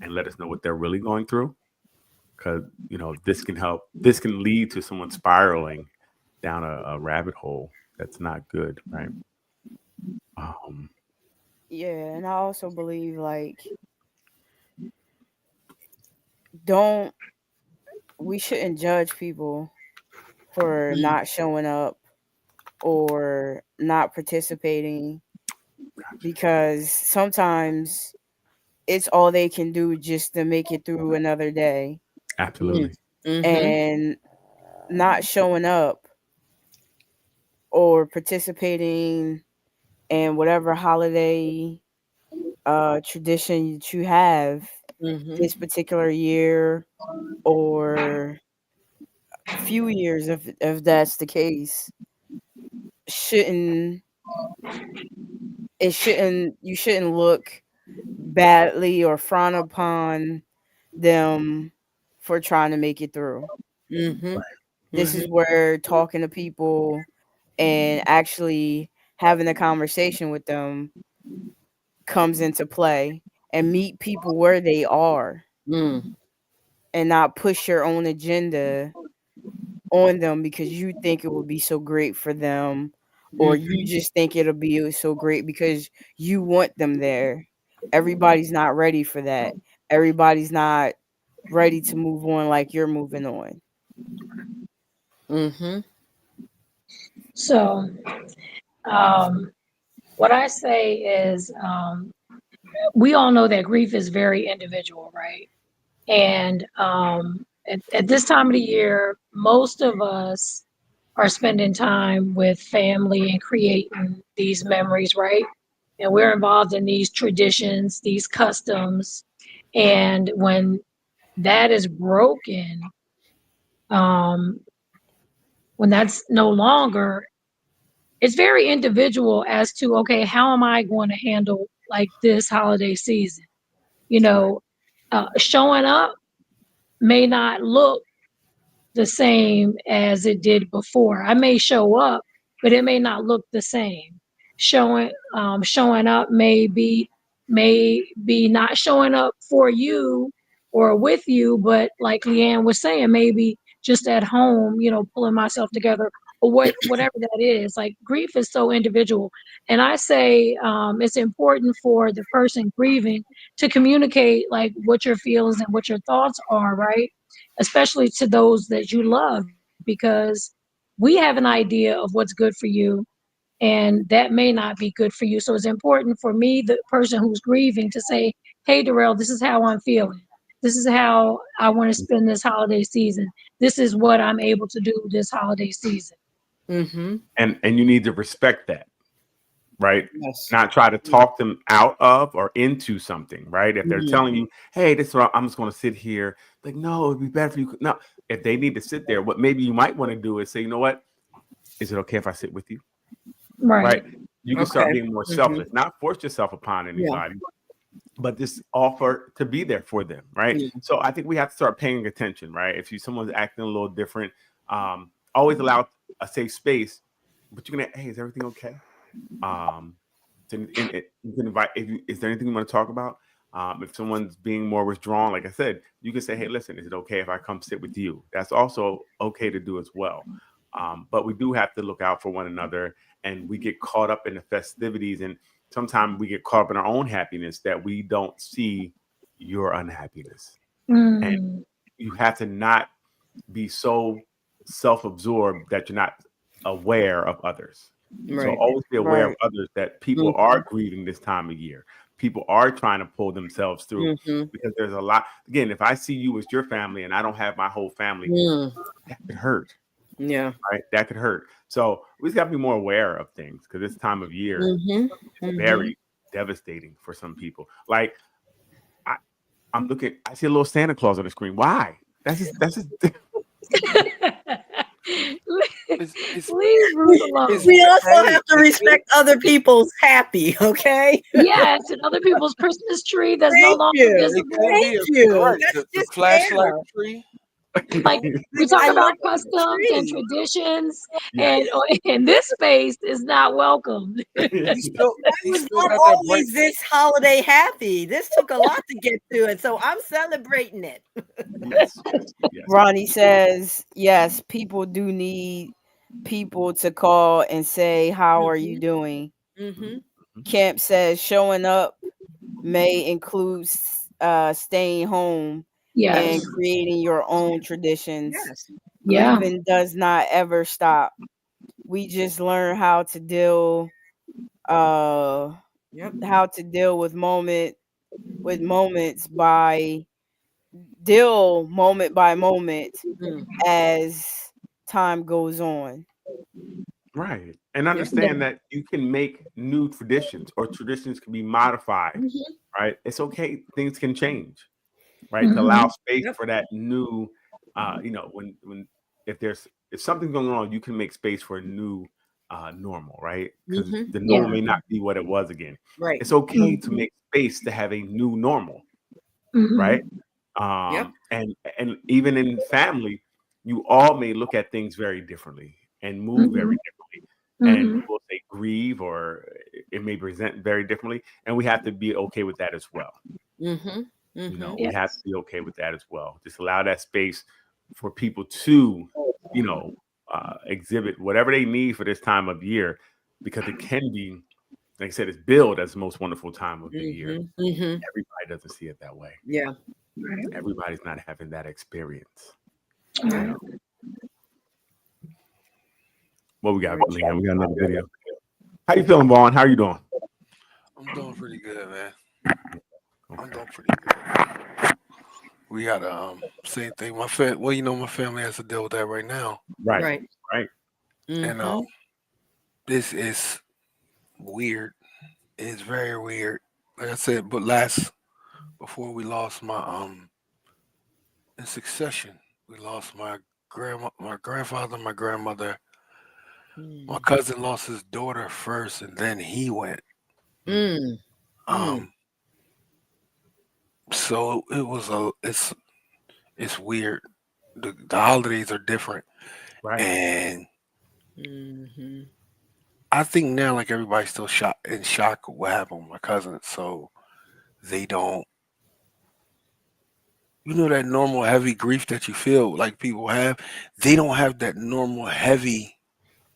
and let us know what they're really going through, because this can help. This can lead to someone spiraling down a rabbit hole that's not good, right? Yeah, and I also believe we shouldn't judge people for not showing up or not participating, because sometimes it's all they can do just to make it through another day. Absolutely. And not showing up or participating in whatever holiday tradition that you have this particular year or a few years, if that's the case, you shouldn't look badly or frown upon them for trying to make it through. This is where talking to people and actually having a conversation with them comes into play, and meet people where they are and not push your own agenda on them because you think it would be so great for them, or you just think it'll be so great because you want them there. Everybody's not ready for that. Everybody's not ready to move on like you're moving on. So, what I say is, we all know that grief is very individual, right? And at this time of the year, most of us are spending time with family and creating these memories, right? And we're involved in these traditions, these customs, And when that is broken, when that's no longer, it's very individual as to, okay, how am I going to handle like this holiday season? You know, showing up may not look the same as it did before. I may show up, but it may not look the same. Showing up may be not showing up for you or with you, but like Leanne was saying, maybe just at home, you know, pulling myself together or whatever that is. Like grief is so individual, and I say it's important for the person grieving to communicate like what your feelings and what your thoughts are, right? Especially to those that you love, because we have an idea of what's good for you and that may not be good for you. So it's important for me, the person who's grieving, to say, hey, Darrell, this is how I'm feeling. This is how I want to spend this holiday season. This is what I'm able to do this holiday season. Mm-hmm. And you need to respect that, right? Yes. Not try to talk them out of or into something, right? If they're telling you, hey, this is what I'm just going to sit here, like, no, it'd be better for you. No, if they need to sit there, what maybe you might want to do is say, you know what? Is it okay if I sit with you? Right? You can start being more selfless, not force yourself upon anybody, but just offer to be there for them, right? So I think we have to start paying attention, right? If someone's acting a little different, always allow a safe space, but you can, hey, is everything okay? You can invite. Is there anything you want to talk about? If someone's being more withdrawn, like I said, you can say, hey, listen, is it okay if I come sit with you? That's also okay to do as well. But we do have to look out for one another, and we get caught up in the festivities, and sometimes we get caught up in our own happiness that we don't see your unhappiness. And you have to not be so self-absorbed that you're not aware of others. So always be aware of others, that people are grieving this time of year. People are trying to pull themselves through because there's a lot. Again, if I see you as your family and I don't have my whole family, that could hurt. Yeah. Right. That could hurt. So we just got to be more aware of things, because this time of year is very devastating for some people. Like I'm looking, I see a little Santa Claus on the screen. Why? That's just Leave Ruth alone. We also have to respect other people's happy, okay? Yes, and other people's Christmas tree that's no longer visible. Thank you. Right, That's the just flashlight fair. tree. Like we talk I about love the customs and tree. traditions, and in this space is not welcome. He still I was got not that always bright. this holiday happy. This took a lot to get to it, so I'm celebrating it. yes. Ronnie says, yes, people do need people to call and say, how are you doing? Camp says showing up may include staying home and creating your own traditions. Yeah. Grieving does not ever stop. We just learn how to deal with moments by moment by moment as time goes on. Right. And understand that you can make new traditions, or traditions can be modified. Right. It's okay. Things can change. Right. To allow space for that new, when if something's going on, you can make space for a new normal, right? Because the normal may not be what it was again. Right. It's okay to make space to have a new normal. Right. And even in family, you all may look at things very differently and move very differently. And we'll say grieve, or it may present very differently. And we have to be okay with that as well. We have to be okay with that as well. Just allow that space for people to, exhibit whatever they need for this time of year, because it can be, like I said, it's billed as the most wonderful time of the year. Everybody doesn't see it that way. Yeah. Everybody's not having that experience. What we got, Leanne? We got another video. How you feeling, Vaughn? How are you doing? I'm doing pretty good, man. I'm doing pretty good. We got same thing. My family has to deal with that right now. Right. And this is weird. It's very weird. Like I said, but last before we lost my in succession. We lost my grandfather, my grandmother. My cousin lost his daughter first, and then he went. Mm. So it was it's weird. The holidays are different, Right. and Mhm. I think now like everybody's still in shock of what happened with my cousin, so they don't. You know that normal heavy grief that you feel like people have. They don't have that normal heavy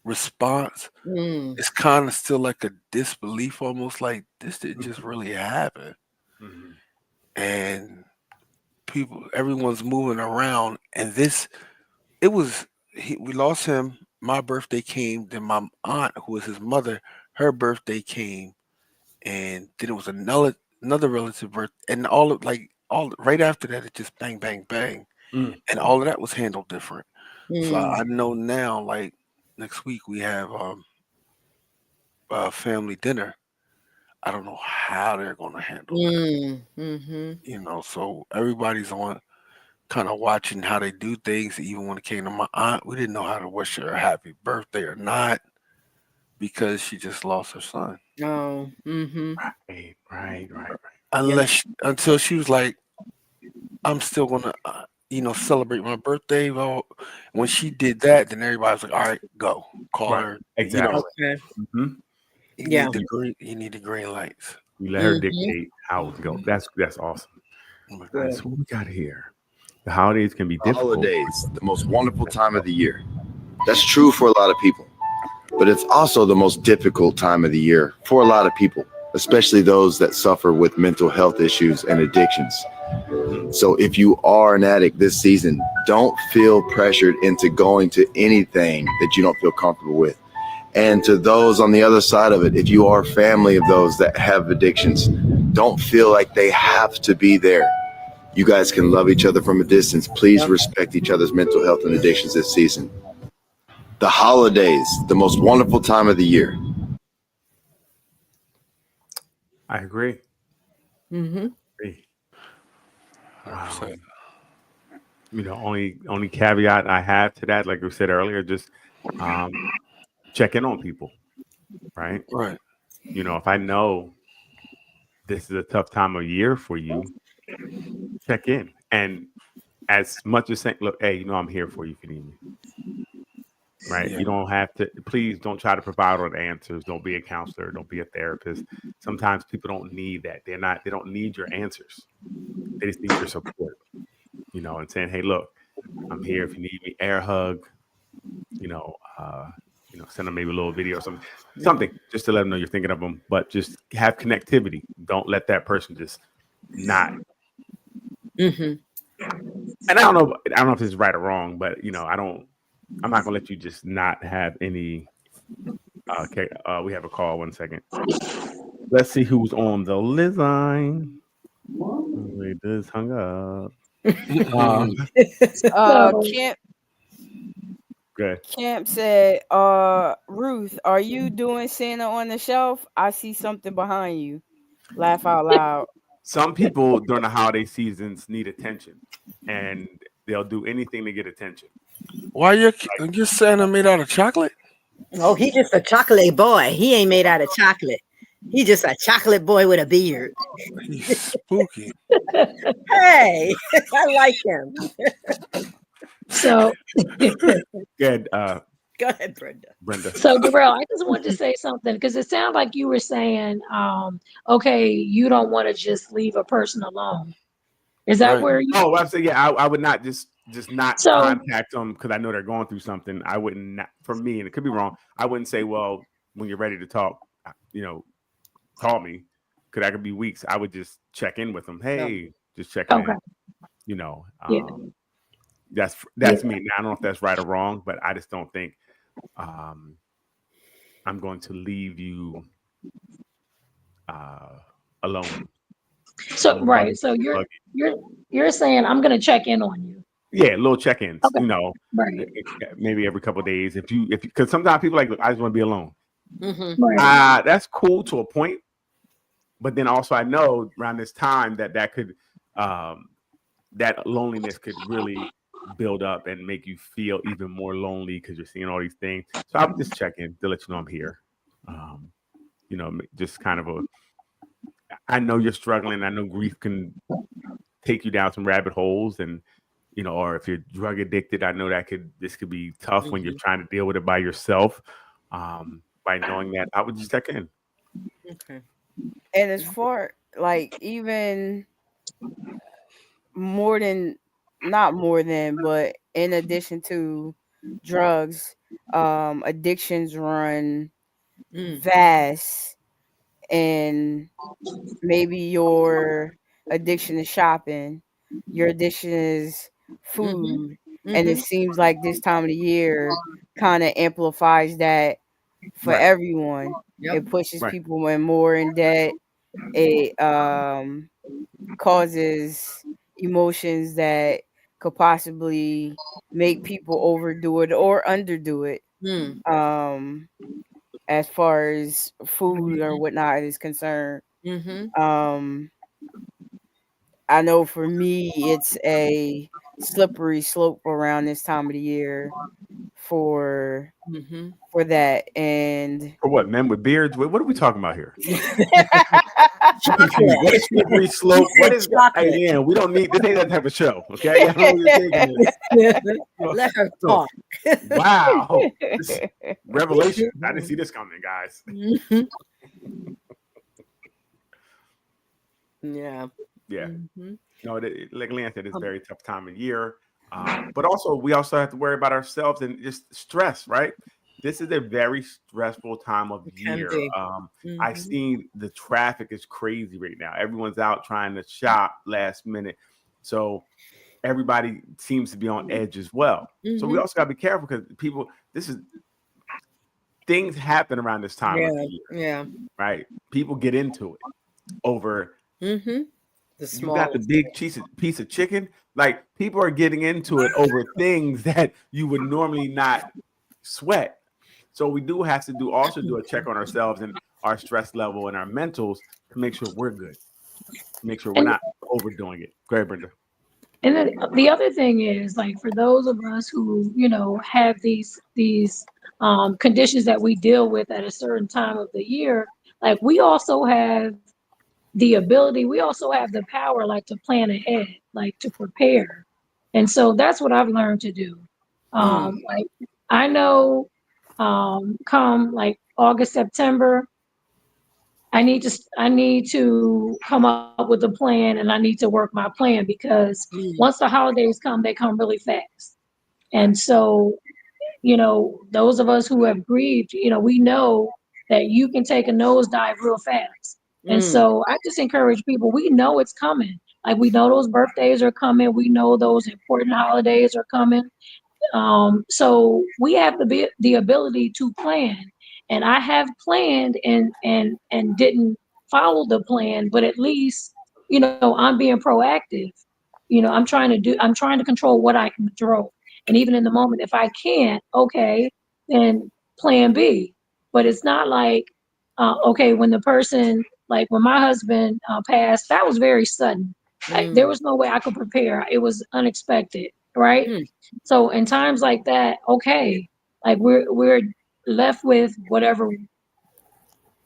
response. Mm. It's kind of still like a disbelief, almost like this didn't just really happen. Mhm. And everyone's moving around, and we lost him. My birthday came, then my aunt, who was his mother, her birthday came, and then it was another relative birth, and all right after that, it just bang, bang, bang, Mm. and all of that was handled different. So Mm. I know now, like next week we have a family dinner. I don't know how they're going to handle that. Mm-hmm. So everybody's on kind of watching how they do things. Even when it came to my aunt, we didn't know how to wish her a happy birthday or not because she just lost her son. Oh. Mm-hmm. Right. Until she was like, I'm still gonna celebrate my birthday. Well, when she did that, then everybody was like, all right, go call Right. her. Exactly. Okay. Mhm. You Yeah. need the green lights. You let her Mhm. dictate how it go. That's awesome. Oh my All right, so what we got here? The holidays can be The difficult. holidays, the most wonderful time of the year. That's true for a lot of people, but it's also the most difficult time of the year for a lot of people, especially those that suffer with mental health issues and addictions. So if you are an addict this season, don't feel pressured into going to anything that you don't feel comfortable with. And to those on the other side of it, if you are family of those that have addictions, don't feel like they have to be there. You guys can love each other from a distance. Please respect each other's mental health and addictions this season. The holidays, the most wonderful time of the year. I agree. Mm-hmm. Wow. Only caveat I have to that, like we said earlier, just check in on people, right? Right. If I know this is a tough time of year for you, check in. And as much as saying, look, hey, I'm here for you if you need me. Right? Yeah. You don't have to, please don't try to provide all the answers. Don't be a counselor. Don't be a therapist. Sometimes people don't need that. They don't need your answers. They just need your support, and saying, hey, look, I'm here if you need me. Air hug, send them maybe a little video or something just to let them know you're thinking of them, but just have connectivity. Don't let that person just not. Mm-hmm. And I don't know if this is right or wrong, but I'm not gonna let you just not have any. Okay, we have a call. 1 second. Let's see who's on the line. We just hung up. Camp Good. Camp said, Ruth, are you doing Santa on the shelf? I see something behind you. Laugh out loud. Some people during the holiday seasons need attention, and they'll do anything to get attention. Why your Santa made out of chocolate? Oh, he just a chocolate boy. He ain't made out of chocolate. He just a chocolate boy with a beard. He's spooky. Hey, I like him. So Good. Go ahead, Brenda. So Darrell, I just wanted to say something because it sounded like you were saying, okay, you don't want to just leave a person alone. Is that where you? Oh, I said, yeah, I would not just not contact them because I know they're going through something. I wouldn't, for me, and it could be wrong. I wouldn't say, well, when you're ready to talk, call me, because that could be weeks. I would just check in with them. Hey, just check in. That's me. Now, I don't know if that's right or wrong, but I just don't think I'm going to leave you alone. So right. So you're saying I'm going to check in on you. Yeah, little check-ins. Okay. Right. Maybe every couple of days. If because sometimes people are like, look, I just want to be alone. Mm-hmm. Right. That's cool to a point, but then also I know around this time that could that loneliness could really build up and make you feel even more lonely because you're seeing all these things. So I would just check in to let you know I'm here. Just kind of I know you're struggling. I know grief can take you down some rabbit holes, and or if you're drug addicted, I know this could be tough when you're trying to deal with it by yourself. By knowing that, I would just check in. Okay. And as far even not more than, but in addition to drugs, addictions run vast, and maybe your addiction is shopping, your addiction is food, and it seems like this time of the year kind of amplifies that for everyone. It pushes people more in debt. It causes emotions that could possibly make people overdo it or underdo it. As far as food or whatnot is concerned. I know for me, it's a slippery slope around this time of the year for that. And for what, men with beards? What are we talking about here? What is slippery slope? What is hey, man, we don't need this ain't that type of show, okay? I know you're thinking this. Let her talk. Wow. Revelation. I didn't see this coming, guys. Yeah. No, like Leanne said, it's a very tough time of year. But also we also have to worry about ourselves and just stress, right? This is a very stressful time of year. I've seen the traffic is crazy right now. Everyone's out trying to shop last minute. So everybody seems to be on edge as well. So we also got to be careful because things happen around this time of the year. Yeah. Right? People get into it over you got the big piece of chicken. Like people are getting into it over things that you would normally not sweat. So we do have to do a check on ourselves and our stress level and our mentals to make sure we're good. Make sure we're not overdoing it. Go ahead, Brenda. And then the other thing is, like, for those of us who, have these conditions that we deal with at a certain time of the year, like we also have the ability, we also have the power, like to plan ahead, like to prepare. And so that's what I've learned to do. Like I know come like August, September, I need to come up with a plan, and I need to work my plan because once the holidays come, they come really fast. And so, those of us who have grieved, we know that you can take a nosedive real fast. And so I just encourage people, we know it's coming. Like we know those birthdays are coming. We know those important holidays are coming. So we have the ability to plan. And I have planned and didn't follow the plan, but at least, I'm being proactive. I'm trying to control what I can control. And even in the moment, if I can't, okay, then plan B. But it's not like, okay, when my husband passed, that was very sudden. There was no way I could prepare. It was unexpected, right? So in times like that, okay, like we're left with whatever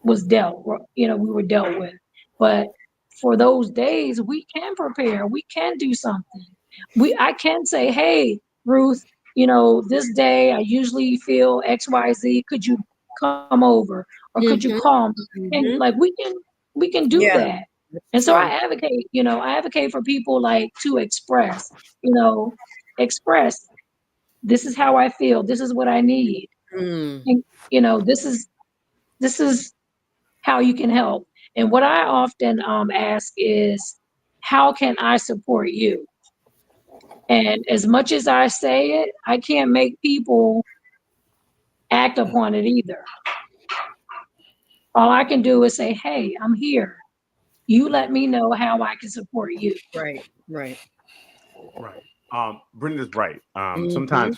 was dealt, we were dealt with. But for those days, we can prepare. We can do something. I can say, hey, Ruth, this day I usually feel XYZ. Could you come over, or could you call me? And like we can do that. And so I advocate for people like to express. This is how I feel. This is what I need. And this is how you can help. And what I often ask is, how can I support you? And as much as I say it, I can't make people act upon it either. All I can do is say, hey, I'm here. You let me know how I can support you. Right. Brenda's right. Sometimes,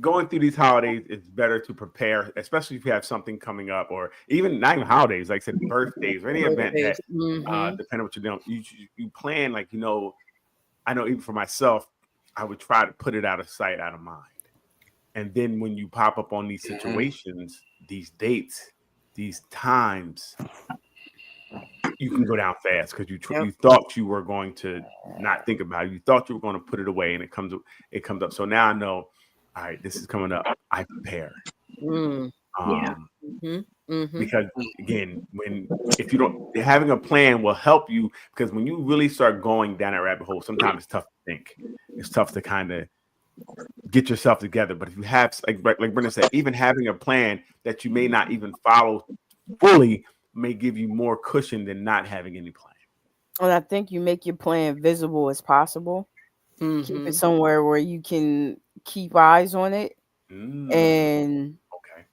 going through these holidays, it's better to prepare, especially if you have something coming up, or even not even holidays, like I said, birthdays or any event that, depending on what you're doing, you plan, like, you know, I know even for myself, I would try to put it out of sight, out of mind. And then when you pop up on these situations, these dates, these times, you can go down fast because you thought you were going to not think about it. You thought you were going to put it away, and it comes up. So now I know, all right, this is coming up. I prepare. Because again, if you don't, having a plan will help you, because when you really start going down that rabbit hole, sometimes it's tough to think. It's tough to kind of get yourself together. But if you have, like Brenda said, even having a plan that you may not even follow fully may give you more cushion than not having any plan. And I think you make your plan visible as possible. Keep it somewhere where you can keep eyes on it and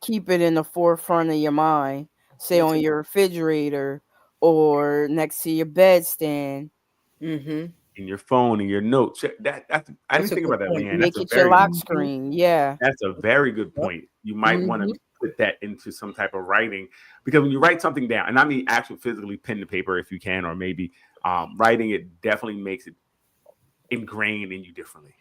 keep it in the forefront of your mind. Say on your refrigerator or next to your bedstand. In your phone and your notes. I didn't think about that, Leanne. Make it your lock screen. Yeah. That's a very good point. You might want to put that into some type of writing, because when you write something down, and I mean actually physically pen to paper if you can, or maybe writing it definitely makes it ingrained in you differently,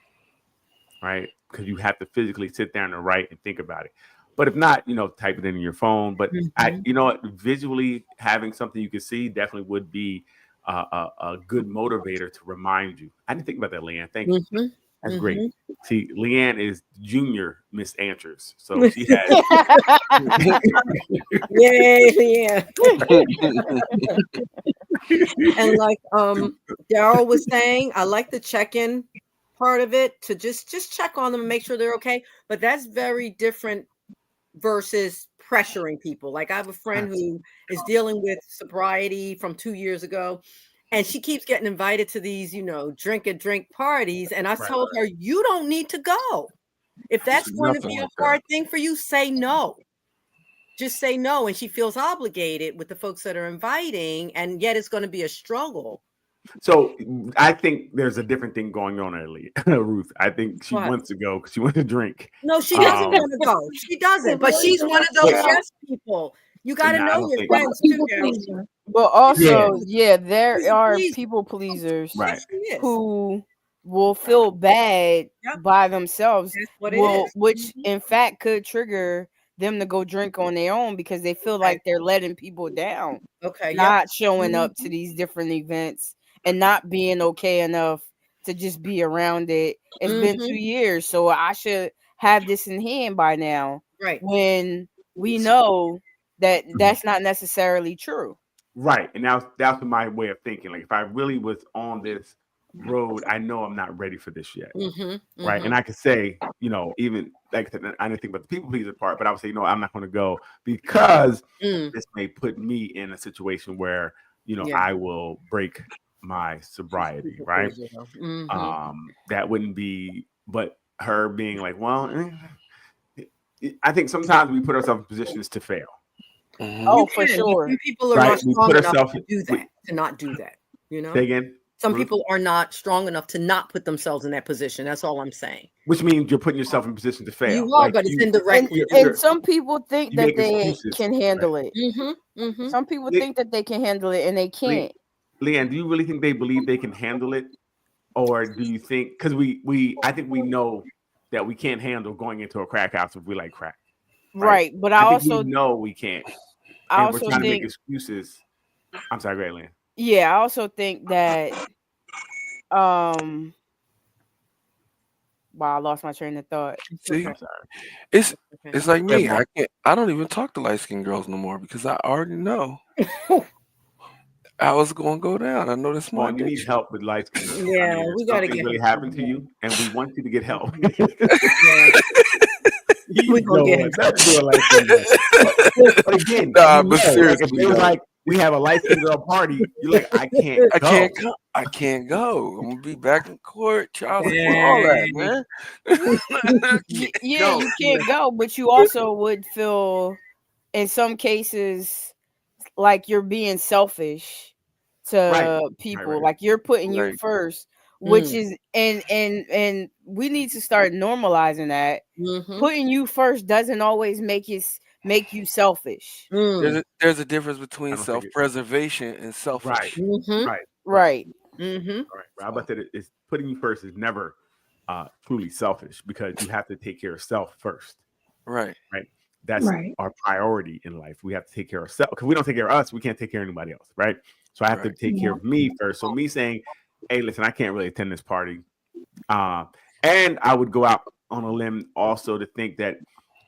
right? Because you have to physically sit down and write and think about it. But if not, you know, type it in your phone. But you know what, visually having something you can see definitely would be a good motivator to remind you. I didn't think about that, Leanne. Thank you. That's great. See, Leanne is junior Miss Answers, so she has. Yeah. And like Daryl was saying, I like the check-in part of it, to just check on them and make sure they're okay. But that's very different versus pressuring people. Like I have a friend who is dealing with sobriety from 2 years ago, and she keeps getting invited to these, you know, drink parties. And I told her, you don't need to go. If that's going to be a hard thing for you, say no. Just say no. And she feels obligated with the folks that are inviting, and yet it's going to be a struggle. So I think there's a different thing going on, Ruth. I think she wants to go because she wants to drink. No, she doesn't want to go. She doesn't. But she's one of those yes people. You got to know your friends too. But also, there are people pleasers who will feel bad by themselves, which in fact could trigger them to go drink on their own because they feel like they're letting people down. Not showing up to these different events and not being okay enough to just be around it. It's been 2 years, so I should have this in hand by now. Right. When we know that that's not necessarily true. Right. And that's my way of thinking. Like if I really was on this road, I know I'm not ready for this yet. Right. And I could say, you know, even like I didn't think about the people pleaser part, but I would say, no, I'm not going to go because this may put me in a situation where, you know, I will break my sobriety. Right. That wouldn't be, but her being like, well, I think sometimes we put ourselves in positions to fail. Oh, for sure. Some people are not strong enough to do that, to not do that. You know. Say again. Some people are not strong enough to not put themselves in that position. That's all I'm saying. Which means you're putting yourself in a position to fail. You are, but it's indirect. And some people think that they can handle it. Some people think that they can handle it and they can't. Leanne, do you really think they believe they can handle it? Or do you think, because I think we know that we can't handle going into a crack house if we like crack. Right. But I also know we can't. I and also we're trying think to make excuses. I'm sorry, go ahead, Leanne. Yeah, I also think that wow, I lost my train of thought. See, it's like me. I don't even talk to light-skinned girls no more because I already know I was going to go down. I know this morning. You need help with light-skinned girls. Yeah, we got to get really happened to you, and we want you to get help. We're gonna get but again, but seriously, like we have a light-skinned girl party, you're like, I can't go. I can't go. I'm gonna be back in court, child, all that, man. You can't go, but you also would feel, in some cases, like you're being selfish to people, like you're putting you first. which is and we need to start normalizing that. Mhm. Putting you first doesn't always make you selfish. There's a difference between I don't think it- self-preservation and selfish. Right. Mhm. Right. Right. Mhm. Right. Right. But it's putting you first is never truly selfish because you have to take care of self first. Right. Right. That's Right. our priority in life. We have to take care of ourselves because we don't take care of us, we can't take care of anybody else. Right. So I have to Right. take care of me first. So me saying, hey, listen, I can't really attend this party. And I would go out on a limb also to think that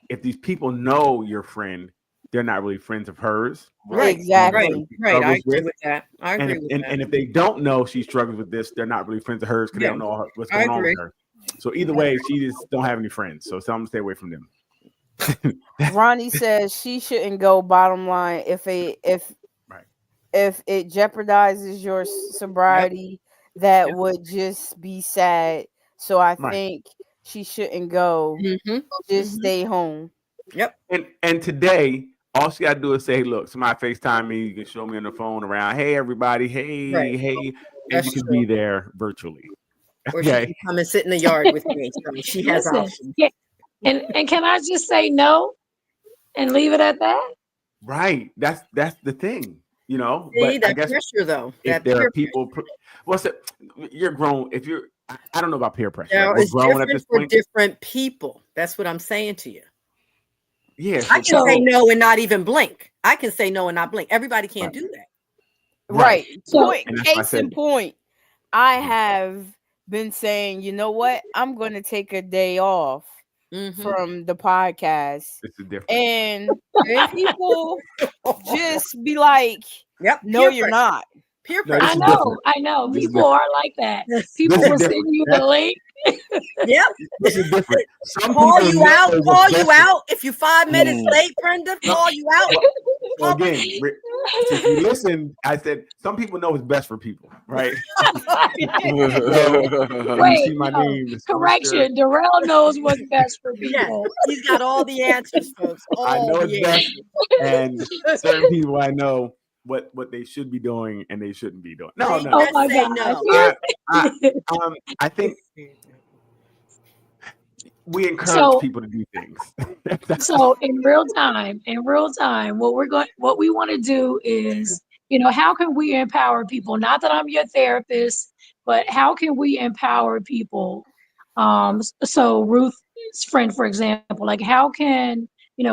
if these people know your friend, they're not really friends of hers. Right. Exactly. Right. I Struggles agree with. with that. I And agree if, with and, that. and if they don't know she struggles with this, they're not really friends of hers because they Yeah. don't know what's I going on with agree. her. So either way, she just don't have any friends. So tell them to stay away from them. Ronnie says she shouldn't go. Bottom line, if Right. if it jeopardizes your sobriety, that would just be sad. So I Right. think she shouldn't go. Mhm. Just stay home. Yep. And today, all she got to do is say, look, somebody FaceTime me. You can show me on the phone around. Hey, everybody. Hey, Right. hey. And That's you can true. be there virtually. Or she Okay. can come and sit in the yard with me. So she has Listen, options. yeah, and can I just say no and leave it at that? Right. That's the thing, See, but I that guess pressure though. if That there peer are people, what's it? You're grown. If you're, I don't know about peer pressure. Now, Right? We're it's grown at different this for point. different people. That's what I'm saying to you. Yeah. I can So- say no and not even blink. I can say no and not blink. Everybody can't do that. Right. So- Point. And that's why I Case said- in point, I have been saying, you know what? I'm going to take a day off Mhm. from the podcast, This is different. and people just be like, Yep. "No, peer you're pressure. not." Peer No, pressure. this is different. I know. This is People are like that. People This is will send different. you the link. Yep. This is different. Some Call people you know out. what's Call best you for- out. If you're 5 minutes Mm. late, Brenda, call you out. So again, if you listen, I said some people know what's best for people, right? And you Wait, see my no, name. the Spencer. correction. Darrell knows what's best for Yes. people. He's got all the answers, folks. All I know the it's best, and certain people I know what they should be doing and they shouldn't be doing. No, See, no. Oh just my say God. no. I think we encourage So- people to do things. So in real time, what we want to do is, how can we empower people? Not that I'm your therapist, but how can we empower people? So Ruth's friend, for example, like how can,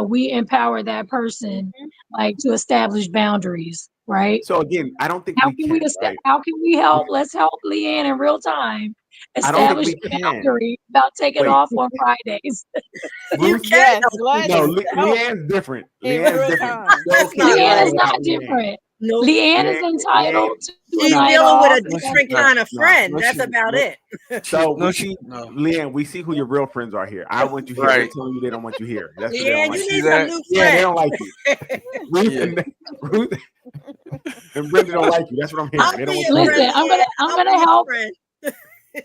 we empower that person, like to establish boundaries, right? So again, I don't think How we can can. we Right? how can we help? Let's help Leanne in real time I don't think establish we a can. boundary about taking Wait. off on Fridays. You Ruth- can Yes, help let's No, people. help Leanne's different. in Leanne's real different. time. So, That's not Leanne right. is not different. Nope. Leanne is Leanne- entitled to a She's night dealing with off. a different kind of No, friend. no, That's she- about no. it. So No, we she- see, no. Leanne, we see who your real friends are here. I want you here. They're Right. telling you they don't want you here. That's what they don't Leanne, like. you See need that? some new Yeah, they friends. don't like you. Ruth and Brenda don't like you. That's what I'm hearing. I'll They don't be want your you Listen, here. friend, I'm gonna- Leanne. I'm I'll gonna be your help. friend.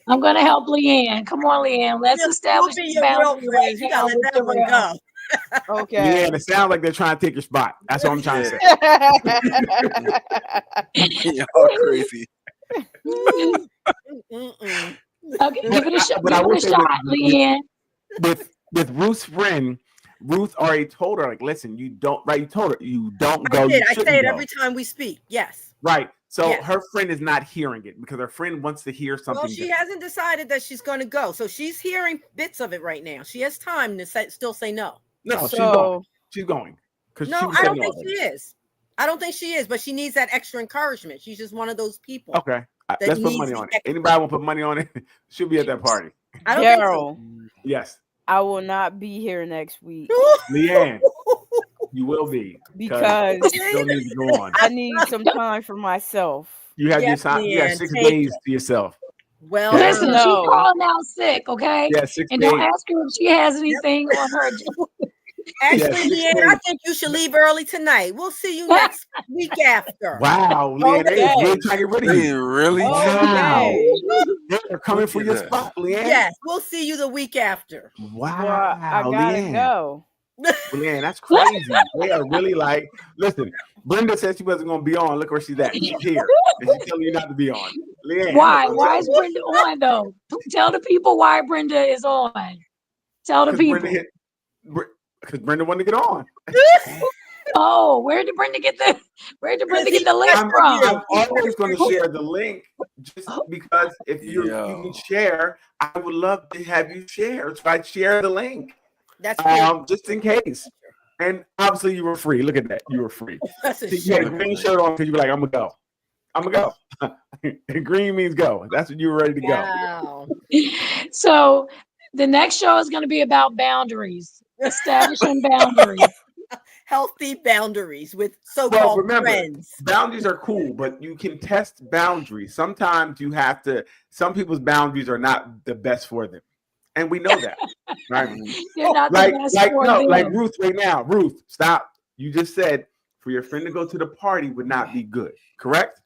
I'm gonna help Leanne. Come on, Leanne. Let's You'll establish be the your real boundary right friends. You now gotta with let that one Darrell. go. Okay. Leanne, it sounds like they're trying to take your spot. That's what I'm trying to say. Y'all crazy. Mm-mm. Okay, give it a shot. But I Give will it a say shot, with- Leanne. With Ruth's friend, Ruth already told her, like, listen, you don't, right? You told her, you don't go. I did. You I shouldn't say it go. every time we speak. Yes. Right. So Yes. her friend is not hearing it because her friend wants to hear something. Well, she different. hasn't decided that she's going to go, so she's hearing bits of it right now. She has time to still say no. No, she's So- going. She's going. Because No, I don't think she is. I don't think she is, but she needs that extra encouragement. She's just one of those people. Okay. That Let's put needs money the on it. extra- Anybody want to put money on it? She'll be at that party. I don't think so. Daryl, Yes. I will not be here next week Leanne, you will be. because you still need to go on. I need some time for myself. You have Yes, you have Leanne, 6 take days to yourself. Well, Listen, No. she's calling out sick, okay? Yeah, 6 And days. don't ask her if she has anything on her. actually, Yes, Leanne, I think you should leave early tonight. We'll see you next week after. Wow, Leanne, they Okay. really trying to get rid of They you. really? Wow. Okay. They're coming for your spot, Leanne. Yes, we'll see you the week after. Wow, Well, I gotta Leanne. go. Leanne, that's crazy. They are really like, listen, Brenda said she wasn't going to be on. Look where she's at. She's here. And she's telling you not to be on. Leanne, Why? Why is Brenda on though? Tell the people why Brenda is on. Tell the people. Because Brenda wanted to get on. Oh, where did Brenda get the link I'm from? always going to share the link just because if you can share, I would love to have you share. So I'd share the link. That's just in case. And obviously you were free. Look at that. You were free. That's a You had a shame. green shirt on because you were like, I'm gonna go. I'm gonna go. And green means go. That's what you were ready to go. Wow. So the next show is going to be about boundaries, establishing boundaries. Healthy boundaries with so-called remember, friends. boundaries are cool, but you can test boundaries. Sometimes you have to, some people's boundaries are not the best for them. And we know that. Right? They're not the best for them. Like Ruth right now. Ruth, stop. You just said for your friend to go to the party would not be good, correct?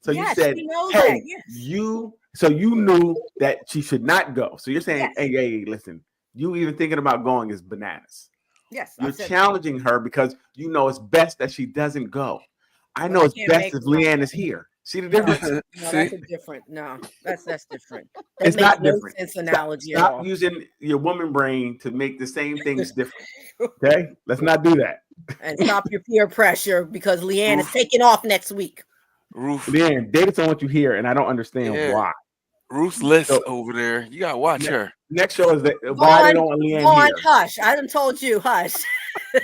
So Yes, you said, we know hey, that, yes. you knew that she should not go. So you're saying, hey, listen, you even thinking about going is bananas. Yes. You're challenging her because you know it's best that she doesn't go. I know I it's can't best make if it up. Leanne is here. See the difference? No, that's a different. No, that's different. That It's makes not no different. sense analogy at Stop all. using your woman brain to make the same things different. Okay? Let's not do that. And stop your peer pressure because Leanne is taking off next week. Leanne, Davis don't want you here, and I don't understand why. Ruth's list over there. You gotta watch her. Next show is why they don't want Leanne here. Hush. I done told you, hush.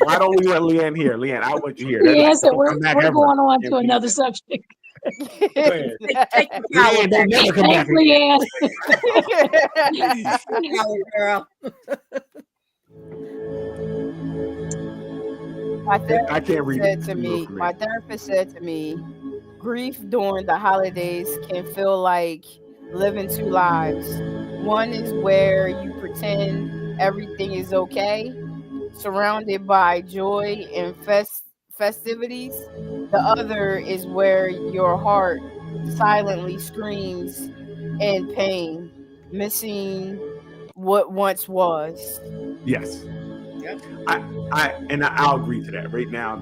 Why don't we want Leanne here? Leanne, I want you here. Yes, Don't we're come back going ever. on to another subject. Leanne, Leanne, don't never come back Thanks, again. Leanne. Girl. My therapist I can't read said it. to me, my therapist said to me, grief during the holidays can feel like living two lives. One is where you pretend everything is okay, surrounded by joy and festivities. The other is where your heart silently screams in pain, missing what once was. Yes. I'll agree to that. Right now,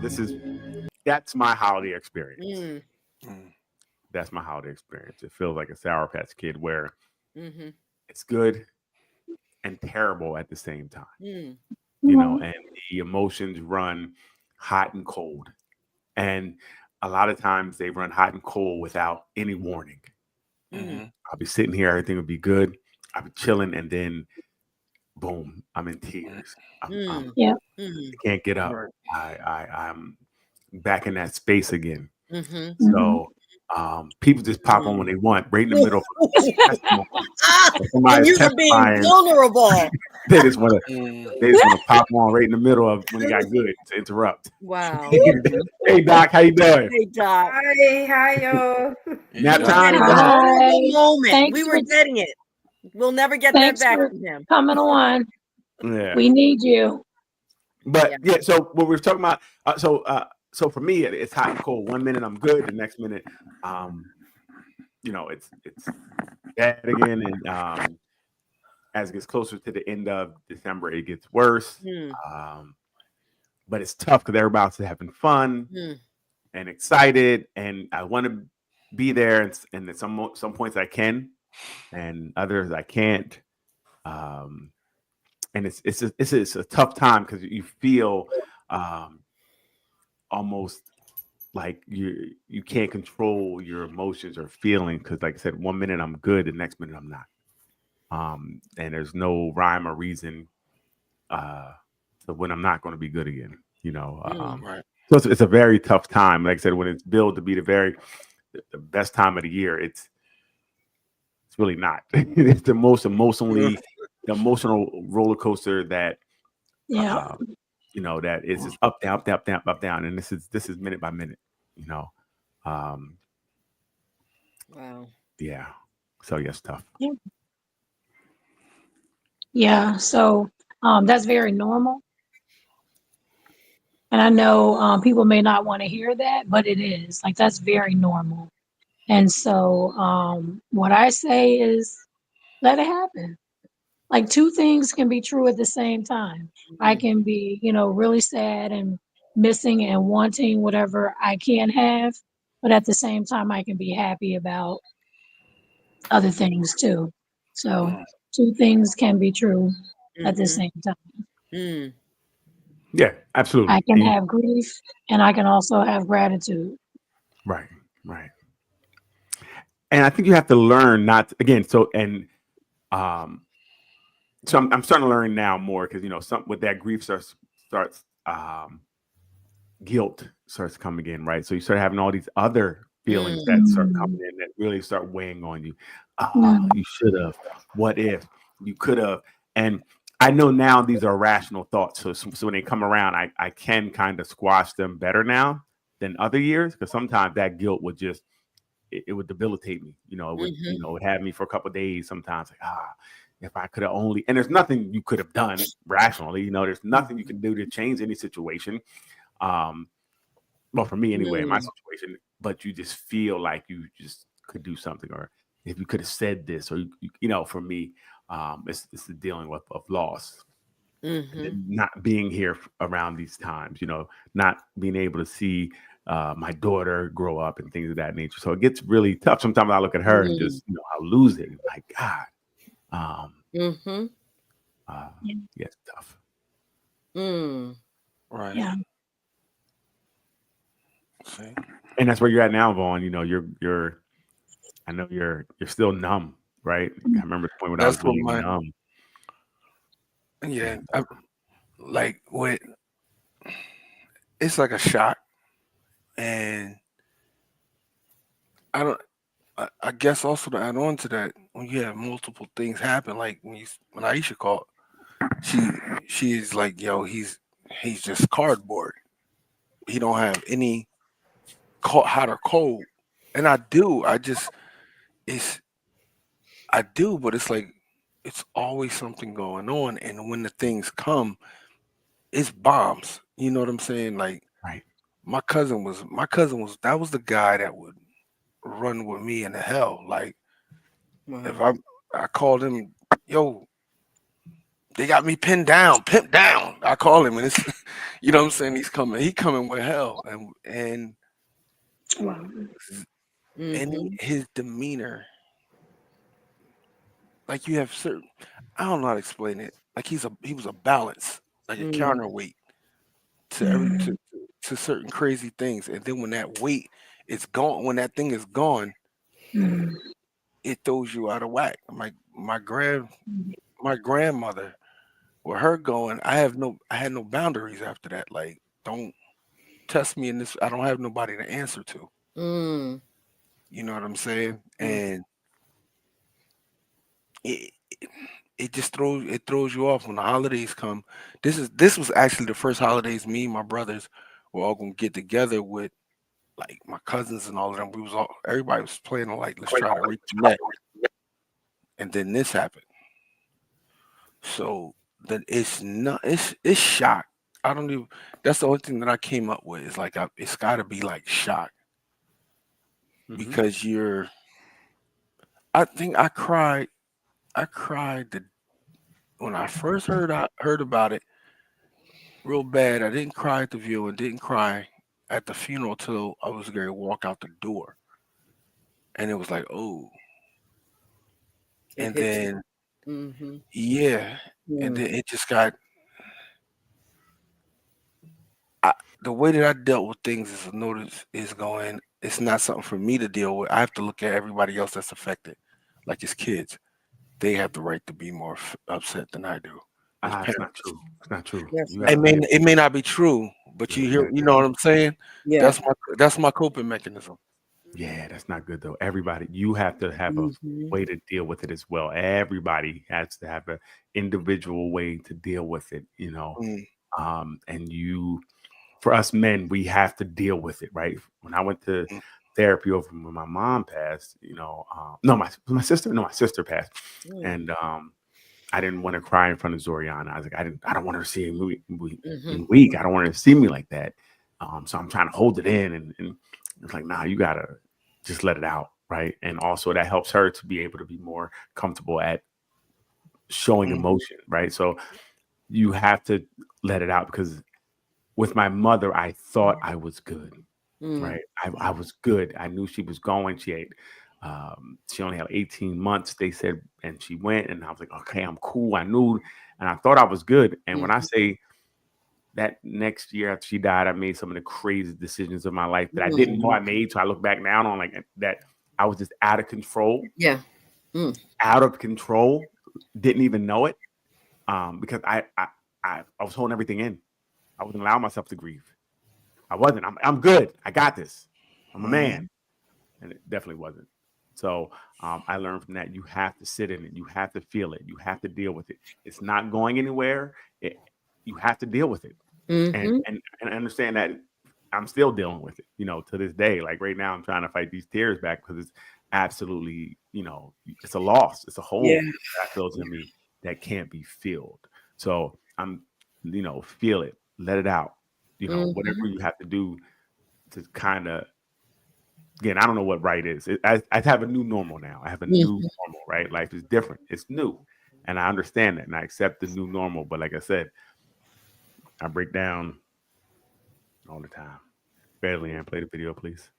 that's my holiday experience. That's my holiday experience. It feels like a Sour Patch Kid where it's good and terrible at the same time. You know, and the emotions run hot and cold. And a lot of times they run hot and cold without any warning. I'll be sitting here, everything will be good. I'll be chilling, and then boom, I'm in tears. I can't get up. I'm back in that space again. So people just pop on when they want, right in the middle of And you were being vulnerable. They just want to pop on right in the middle of when it got good to interrupt. Wow. Hey Doc, how you doing? Hey Doc. Hi y'all. Nap time. Moment. We were getting it. We'll never get that back from him. Coming on. Yeah. We need you. But so what we're talking about, so for me, it's hot and cold. 1 minute I'm good, the next minute, it's bad again, and as it gets closer to the end of December, it gets worse. But it's tough because everybody's having fun and excited, and I want to be there, and at some points I can, and others I can't. And it's a tough time because you feel almost like you can't control your emotions or feelings because, like I said, 1 minute I'm good, the next minute I'm not. And there's no rhyme or reason to when I'm not going to be good again. Right. So it's a very tough time. Like I said, when it's billed to be the best time of the year, it's really not. It's the most emotional roller coaster that that it's just up, down, up, down, up, down, and this is minute by minute. Wow. Yeah. So yes, tough. Yeah. So that's very normal. And I know people may not want to hear that, but it is like that's very normal. And so what I say is let it happen. Like two things can be true at the same time. I can be, really sad and missing and wanting whatever I can have, but at the same time, I can be happy about other things too. So Mm. two things can be true at the Mhm. same time. Mm. Yeah, absolutely. I can have grief and I can also have gratitude. Right, right. And I think you have to learn not again. Um, so I'm starting to learn now more because some with that grief starts guilt starts coming in, right? So you start having all these other feelings that start Mm, coming in that really start weighing on you. mm, You should have. What if you could have? And I know now these are rational thoughts. So when they come around, I can kind of squash them better now than other years because sometimes that guilt would just it would debilitate me. It would Mhm. it would have me for a couple of days sometimes like if I could have only and there's nothing you could have done rationally. There's nothing you can do to change any situation. Um, well, for me anyway, in my Mm. situation, but you just feel like you just could do something, or if you could have said this, or for me, it's the dealing with of loss, and Mhm. then not being here around these times, not being able to see my daughter grow up and things of that nature. So it gets really tough. Sometimes I look at her and Mm. just, I lose it. Like God, um, Mhm. yeah, yeah, it's tough. Mm. Right. yeah. See? And that's where you're at now, Vaughn. You're I know you're still numb, right? I remember the point when I That's was what really my numb. yeah. I, like with it's like a shock, and I don't. I guess also to add on to that, when you have multiple things happen, like when Aisha called, she she's like, yo, he's just cardboard. He don't have any hot or cold, and I do. It's I do, but it's like it's always something going on, and when the things come, it's bombs. You know what I'm saying? Like Right. my cousin was that was the guy that would run with me into hell. Like if Wow. I called him, yo, they got me pinned down. I call him and it's you know what I'm saying, he coming with hell. Wow. And Mhm. his demeanor, like you have certain I don't know how to explain it. Like he was a balance, like a Mm. counterweight to Mm, to certain crazy things. And then when that weight is gone, when that thing is gone, mm, it throws you out of whack. My grandmother, with her going, I had no boundaries after that. Like, don't test me in this. I don't have nobody to answer to. Mm. You know what I'm saying? Mm. And it it just throws you off when the holidays come. This was actually the first holidays me and my brothers were all gonna get together with like my cousins and all of them. Everybody was planning like let's try to reconnect. And then this happened. So that it's shock. I don't even that's the only thing that I came up with is like it's gotta be like shock Mhm. because I think I cried when I first heard about it real bad. I didn't cry at the view and didn't cry at the funeral till I was going to walk out the door. And it was like, oh. It And hit you. then Mhm. yeah. And Mm. then it just got I, the way that I dealt with things is a notice is going, it's not something for me to deal with. I have to look at everybody else that's affected, like his kids. They have the right to be more upset than I do as It's not parents. true. It's not true. That's You not. have to be able It may not be true, but yeah, you know what I'm saying? Yeah. That's my coping mechanism. yeah, that's not good though. Everybody, you have to have a Mhm. way to deal with it as well. Everybody has to have an individual way to deal with it. Mm, And for us men, we have to deal with it, right? When I went to mm, therapy over when my mom passed, no, my sister passed, Mm. and I didn't want to cry in front of Zoriana. I was like, I don't want her to see me Mhm. weak. I don't want her to see me like that. So I'm trying to hold it in, and it's like, nah, you gotta just let it out, right? And also that helps her to be able to be more comfortable at showing mm, emotion, right? So you have to let it out because with my mother, I thought I was good, Mm. right? I was good. I knew she was going. She had She only had 18 months, they said, and she went, and I was like, okay, I'm cool. I knew, and I thought I was good. And when I say that next year after she died, I made some of the crazy decisions of my life that I didn't know I made. So I look back now on like that I was just out of control. Yeah. Out of control. Didn't even know it. Because I was holding everything in. I wasn't allowing myself to grieve. I wasn't. I'm good. I got this. I'm a man. And it definitely wasn't. So I learned from that. You have to sit in it. You have to feel it. You have to deal with it. It's not going anywhere. You have to deal with it. And understand that I'm still dealing with it, to this day. Like right now, I'm trying to fight these tears back because it's absolutely, it's a loss. It's a hole that fills in me that can't be filled. So I'm, feel it, let it out, whatever you have to do to kind of, again, I don't know what right is. I have a new normal now. I have a new normal, right? Life is different. It's new. And I understand that and I accept the new normal. But like I said, I break down all the time. Leanne, play the video, please.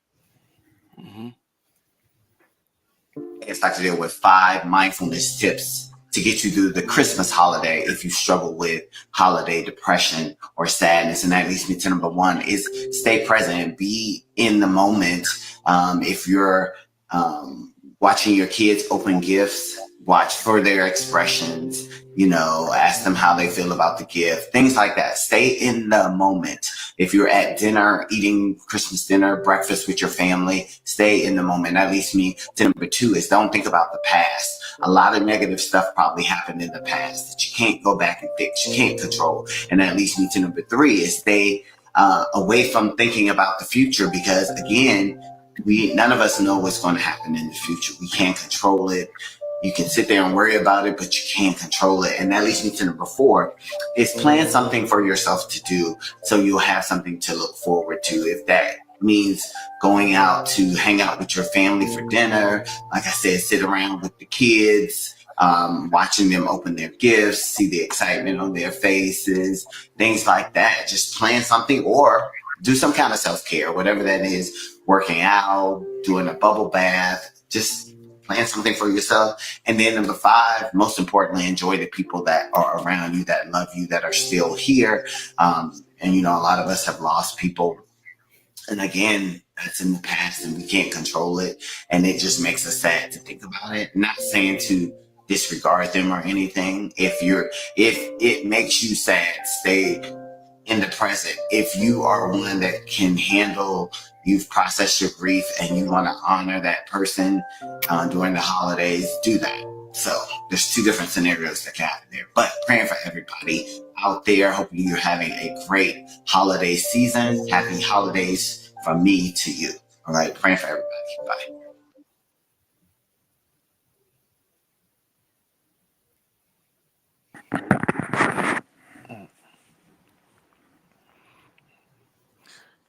It's like to deal with 5 mindfulness tips to get you through the Christmas holiday if you struggle with holiday depression or sadness. And that leads me to number 1 is stay present and be in the moment. If you're watching your kids open gifts, watch for their expressions, ask them how they feel about the gift, things like that. Stay in the moment. If you're at dinner, eating Christmas dinner, breakfast with your family, stay in the moment. That leads me to number 2 is don't think about the past. A lot of negative stuff probably happened in the past that you can't go back and fix, you can't control. And that leads me to number 3 is stay away from thinking about the future, because again, none of us know what's going to happen in the future. We can't control it. You can sit there and worry about it, but you can't control it. And that leads me to number 4 is plan something for yourself to do so you'll have something to look forward to. If that means going out to hang out with your family for dinner, like I said, sit around with the kids, watching them open their gifts, see the excitement on their faces, things like that. Just plan something or do some kind of self-care, whatever that is, working out, doing a bubble bath, just plan something for yourself. And then number 5, most importantly, enjoy the people that are around you, that love you, that are still here. And, a lot of us have lost people. And again, that's in the past and we can't control it. And it just makes us sad to think about it. Not saying to disregard them or anything. If it makes you sad, stay in the present. If you are one that can handle, you've processed your grief and you want to honor that person during the holidays, do that. So there's 2 different scenarios that can happen there, but praying for everybody out there. Hoping you're having a great holiday season. Happy holidays from me to you. All right. Praying for everybody. Bye.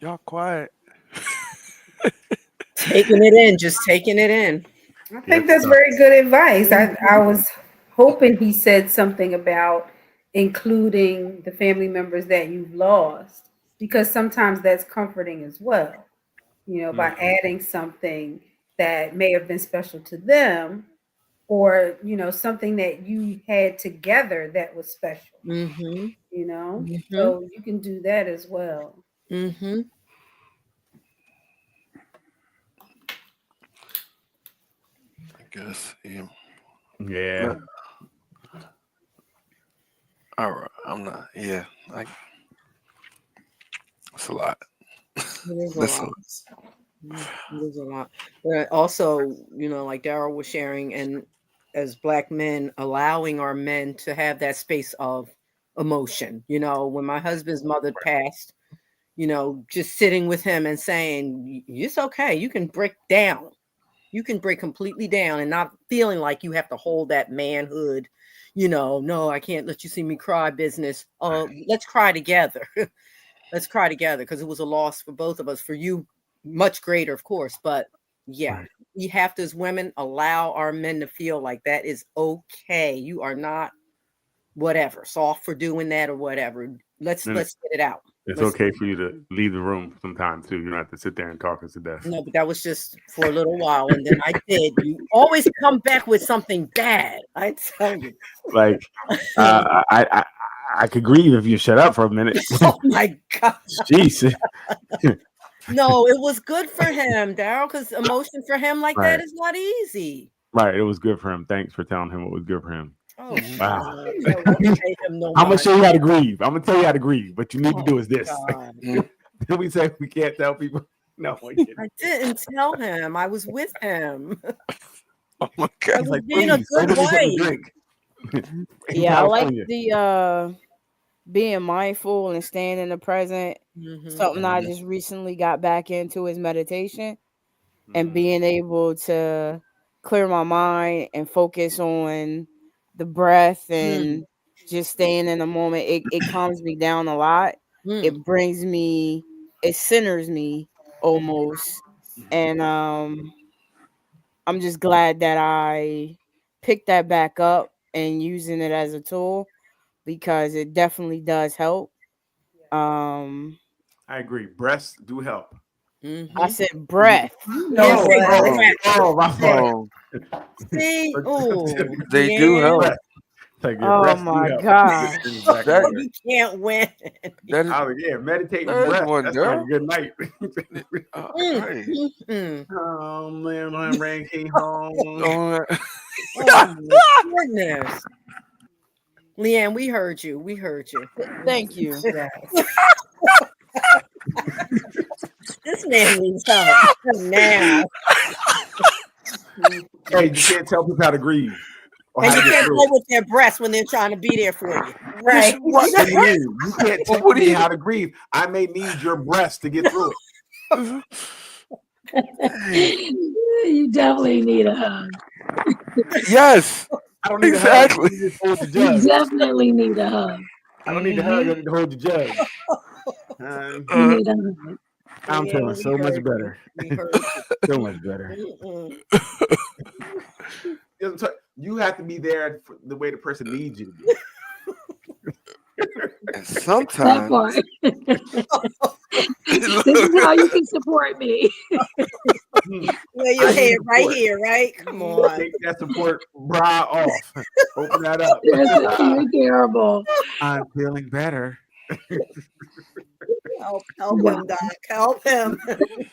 Y'all quiet. Taking it in, just taking it in. I think that's very good advice. I was hoping he said something about including the family members that you've lost, because sometimes that's comforting as well, by adding something that may have been special to them or, something that you had together that was special, so you can do that as well. I guess, yeah. Yeah. All right. I'm not. Yeah. It's a lot. It is a lot. But also, like Daryl was sharing, and as Black men, allowing our men to have that space of emotion. When my husband's mother passed, just sitting with him and saying, it's okay. You can break down. You can break completely down and not feeling like you have to hold that manhood, no, I can't let you see me cry business. Let's cry together. Let's cry together, because it was a loss for both of us. For you, much greater, of course. But yeah, we have to, as women, allow our men to feel like that is okay. You are not whatever, soft for doing that or whatever. Let's get it out. It's okay for you to leave the room sometime too. You don't have to sit there and talk us to death. No, but that was just for a little while, and then I did. You always come back with something bad. I tell you. Like, I could grieve if you shut up for a minute. Oh my God. Jeez. No, it was good for him, Daryl, because emotion for him like Right. that is not easy. Right. It was good for him. Thanks for telling him it was good for him. Oh, Wow. God. No, don't pay him no I'm gonna mind. show you how to grieve. I'm gonna tell you how to grieve. What you need to do is this. God. Then we say we can't tell people. No, we can't. I didn't tell him. I was with him. Oh my I God. was Like, being a please, go good get me something to wife. drink. In Yeah, I like California. the being mindful and staying in the present. Mhm. Something I just recently got back into is meditation and Mhm. being able to clear my mind and focus on the breath and just staying in the moment. It calms me down a lot. Mm. It brings me, it centers me almost. And I'm just glad that I picked that back up and using it as a tool because it definitely does help. Um, I agree. Breasts do help. I said breath. No, Oh, say oh, breath. oh, my fault. Oh, See, oh, they do help. Breath. Like your Oh breasts do my help. gosh. Exactly That- right. you can't win. That is I was like, yeah, meditating that is breath. one, That's like a Daryl. good night. Right. Mm. Oh man, my rain came home. Oh, Oh my goodness. Leanne, we heard you. We heard you. Thank you. This man needs help now. Hey, you can't tell people how to grieve. Or And how you to get can't through play it. with their breasts when they're trying to be there for you. Right. What do you mean? You can't Well, tell what do me you- how to grieve. I may need your breast to get through it. You definitely need a hug. yes. I don't need Exactly. a hug. I just hold the You jug. definitely need a hug. I don't need the hug. I need to hold the jug. You need a hug. I'm Yeah, feeling we so much heard you. better. We heard you. So much better. Mm-mm. You have to be there for the way the person needs you to be. And That sometimes part. This is how you can support me. Lay your I need head right support. here, right? Come on. Take that support bra off. Open that up. That's very terrible. I'm feeling better. Help Wow. him, Doc. Help him.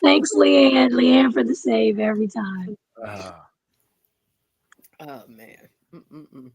Thanks, Leanne. Leanne for the save every time. Oh man. Mm-mm-mm.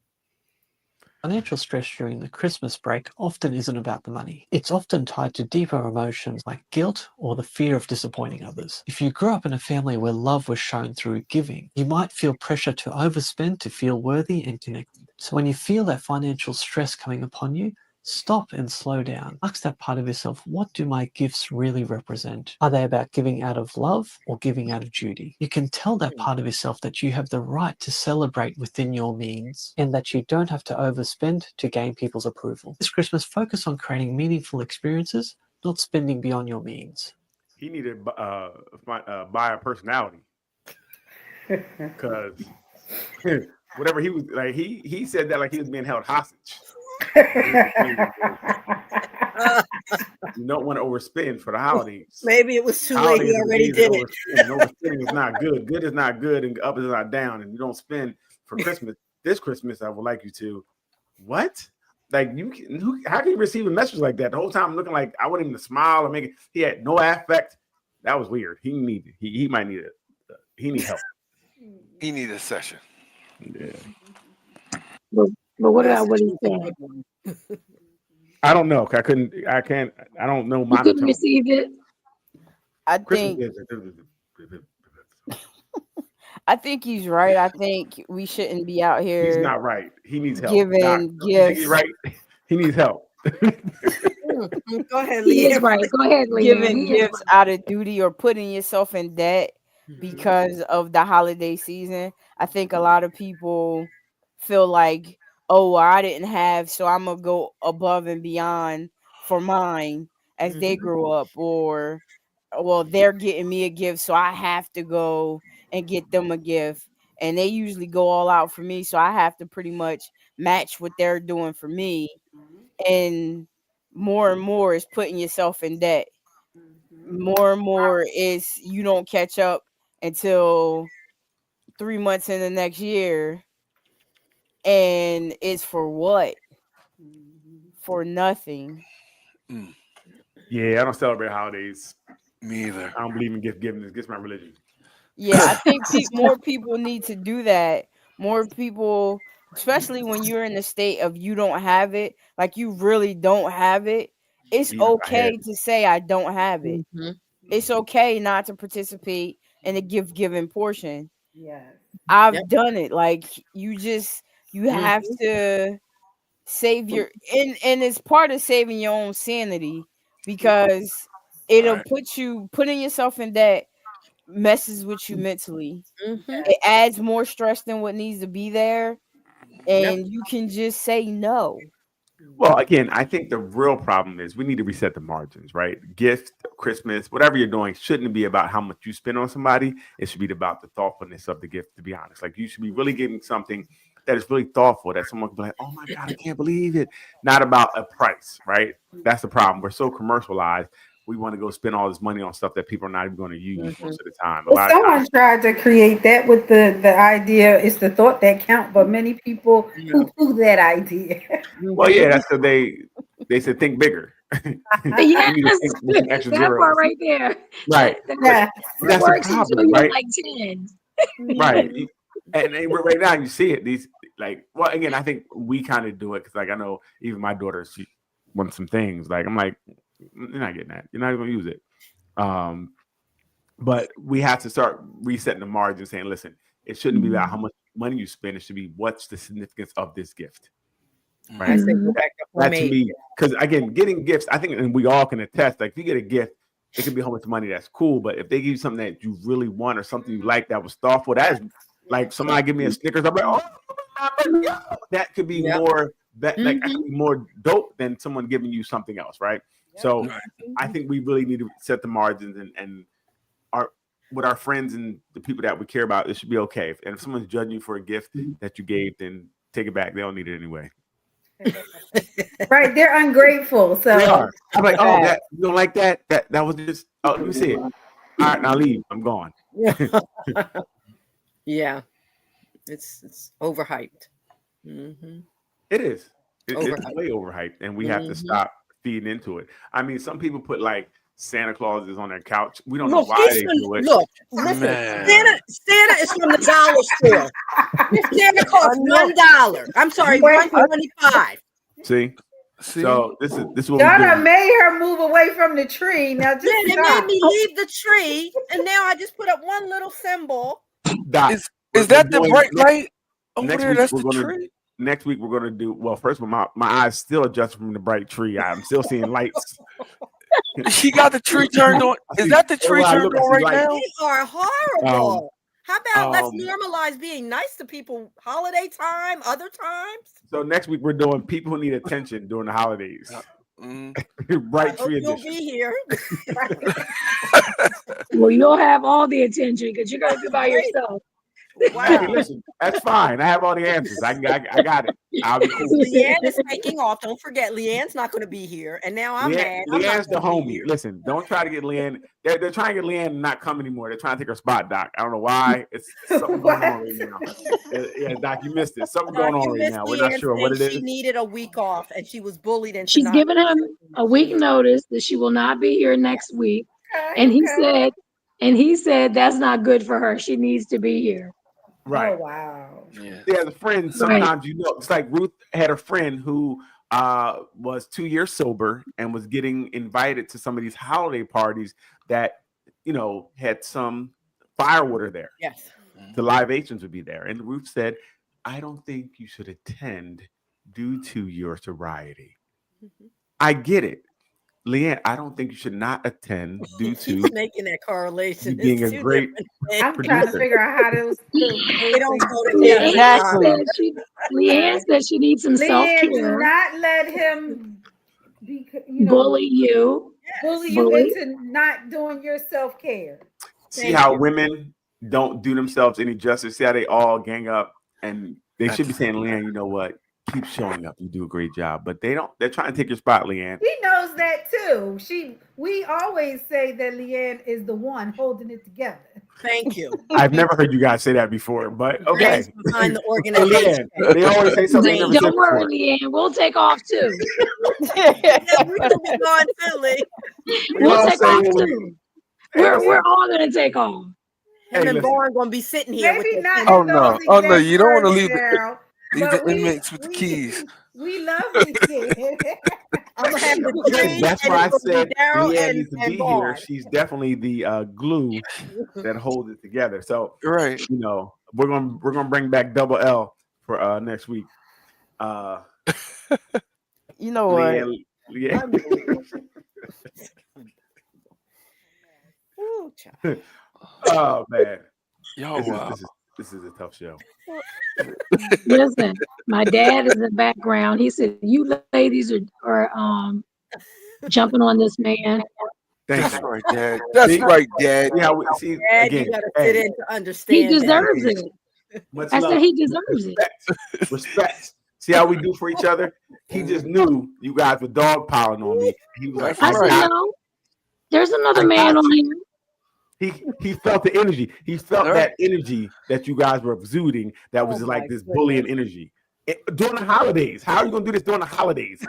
Financial stress during the Christmas break often isn't about the money. It's often tied to deeper emotions like guilt or the fear of disappointing others. If you grew up in a family where love was shown through giving, you might feel pressure to overspend to feel worthy and connected. So when you feel that financial stress coming upon you, stop and slow down. Ask that part of yourself, what do my gifts really represent? Are they about giving out of love or giving out of duty? You can tell that part of yourself that you have the right to celebrate within your means and that you don't have to overspend to gain people's approval. This Christmas, focus on creating meaningful experiences, not spending beyond your means. He needed buy a personality because whatever he was like, he said that like he was being held hostage. You don't want to overspend for the holidays. Maybe it was too late. Holidays He are already days of did it. overspending. Overspending is not good. Good is not good, and up is not down. And you don't spend for Christmas. This Christmas, I would like you to. What? Like you? How can you receive a message like that? The whole time I'm looking like I want him to smile or make it. He had no affect. That was weird. He needed. He might need it. He need help. he need a session. Yeah. But what about what he said? I don't know. I couldn't. I can't. I don't know You couldn't monotone. receive it? I Christmas think is. I think he's right. I think we shouldn't be out He's here not right. He needs help. giving Doc, you think he's gifts, right. He needs help. Go ahead, He is Leanne. right. Go ahead, Leanne. giving He is gifts out of duty or putting yourself in debt because of the holiday season. I think a lot of people feel like, oh, well, I didn't have, so I'm gonna go above and beyond for mine as they grew up, or well, they're getting me a gift, so I have to go and get them a gift. And they usually go all out for me, so I have to pretty much match what they're doing for me. And more and more is putting yourself in debt. More and more is you don't catch up until 3 months in the next year, and it's for what? For nothing. Yeah, I don't celebrate holidays. Me either. I don't believe in gift giving. It's against my religion. Yeah, I think more people need to do that. More people, especially when you're in the state of you don't have it, like you really don't have it. It's Even if I okay had it. to say I don't have it. Mm-hmm. It's okay not to participate in the gift giving portion. Yes. I've Yep. done it. Like you have to save your and it's part of saving your own sanity, because it'll Right. putting yourself in debt messes with you mentally. Mm-hmm. It adds more stress than what needs to be there, Yep. and you can just say no. Well, again, I think the real problem is we need to reset the margins, right? Gift, Christmas, whatever you're doing shouldn't be about how much you spend on somebody. It should be about the thoughtfulness of the gift, to be honest. Like you should be really giving something that is really thoughtful, that someone can be like, oh my God, I can't believe it. Not about a price, right? That's the problem. We're so commercialized. We want to go spend all this money on stuff that people are not even going to use most of the time. A Well, lot of someone times. tried to create that with the idea it's the thought that count, but many people poo-poo that idea. Well, yeah, that's because they said think bigger. Yes, You need to think with some extra that zeros. part right there. Right. That, Yeah. That's the works until problem, you're right? like 10. Right. And right now you see it. These well, again, I think we kind of do it because like I know even my daughter, she wants some things. Like I'm like, you're not getting that. You're not gonna use it. But we have to start resetting the margin, saying, listen, it shouldn't be about how much money you spend. It should be what's the significance of this gift. Right. I say go back to That to homemade. me, because again, getting gifts, I think, and we all can attest, like if you get a gift, it could be how much money that's cool. But if they give you something that you really want or something you like that was thoughtful, that is like somebody give me a Snickers, I'm like, oh, that could be more that like that could be more dope than someone giving you something else, right? So I think we really need to set the margins and our with our friends and the people that we care about, it should be okay. And if someone's judging you for a gift that you gave, then take it back. They don't need it anyway. Right, they're ungrateful. So They are. I'm like, oh, that you don't like that? That was just. Oh, let me see it. All right, now leave. I'm gone. Yeah, it's overhyped. Mm-hmm. It is. It's Overhyped. way overhyped, and we have to stop feeding into it. I mean, some people put like Santa Claus is on their couch. We don't know why they do it. Look, listen, Man. Santa is from the dollar store. This Santa costs $1. I'm sorry, $1.25. See? So this is what Donna we do. made her move away from the tree. Now just Then it stop. made me leave the tree, and now I just put up one little symbol. Doc, Is that the we're bright doing- light over next there? week That's we're the gonna tree. next week we're gonna do well. First of all, my eyes still adjusting from the bright tree. I'm still seeing lights. She got the tree turned on. Is that the tree turned on right now? They are horrible. How about let's um, normalize being nice to people holiday time, other times? So next week we're doing people who need attention during the holidays. Bright I hope tree you'll edition. be here. Well, you'll have all the attention because you're going to be by yourself. Hey, listen, that's fine. I have all the answers. I got it. I'll be cool. Leanne is taking off. Don't forget, Leanne's not going to be here. And now I'm mad. I'm not Leanne's the gonna be homie. here. Listen, don't try to get Leanne. They're trying to get Leanne to not come anymore. They're trying to take her spot, Doc. I don't know why. It's something going on right now. Yeah, Doc, you missed it. Something going on right now. We're not sure what it is. She needed a week off, and she was bullied into She's not. given him a week notice that she will not be here next week. And he said that's not good for her. She needs to be here. Right. Oh wow. Yeah. As a friend, sometimes you know, it's like Ruth had a friend who was 2 years sober and was getting invited to some of these holiday parties that, you know, had some firewater there. Yes. The libations would be there. And Ruth said, I don't think you should attend due to your sobriety. I get it. Leanne, I don't think you should not attend due to Keep making that correlation. you being It's a two great different I'm things. trying to figure out how those They don't go Leanne together. said she needs some Leanne, do self-care. not let him Bully you. Bully you into not doing your self-care. See how women don't do themselves any justice. See how they all gang up and they should be saying, Leanne, you know what? keep showing up. You do a great job, but they're trying to take your spot, Leanne. He knows that too. We always say that Leanne is the one holding it together. Thank you. I've never heard you guys say that before, but okay. Brains behind the So, organization. Leanne, they always say something they never said Don't worry, before. Leanne. We'll take off too. Yeah, we'll be going Philly. We'll all take say off what we- too. We're all gonna take off. Him and listen. Bourne gonna be sitting here with Maybe their not Oh in no, those oh no, exact you don't want to words, leave Daryl, leave but the inmates with the keys. We love Leanne. I'm gonna have the tree. That's and why I it's gonna said be Daryl Leanne and, needs to and be Bourne. here. She's definitely the glue that holds it together. So Right. you know, we're gonna bring back Double L for next week. You know what? Leanne. Ooh, child. Oh man, Y'all wow. this is a tough show. Listen, my dad is in the background. He said, "You ladies are jumping on this man." Thank That's you. right, Dad. That's See? right, Dad. See how we see Dad, again. you gotta Hey, sit in to He understand that. deserves it. much I love. said he deserves it. Respect. See how we do for each other? He just knew you guys were dogpiling on me. He was like, That's I said, right. no. There's another I man got on here. He felt the energy. He felt All that energy that you guys were exuding. That was Oh like my this goodness. bullying energy during the holidays. How are you gonna do this during the holidays?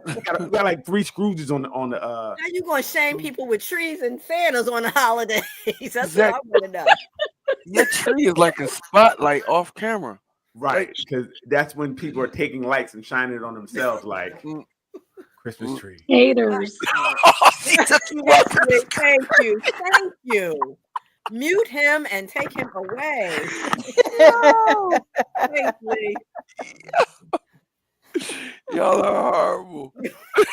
We got like 3 Scrooges on the. How you gonna shame people with trees and Santas on the holidays? That's Exact- what I want to know. Your tree is like a spotlight off camera. Right, because that's when people are taking lights and shining it on themselves, like Mm. Christmas tree. Haters. She took you off. Thank you. Thank you. Mute him and take him away. Thank you. Y'all are horrible.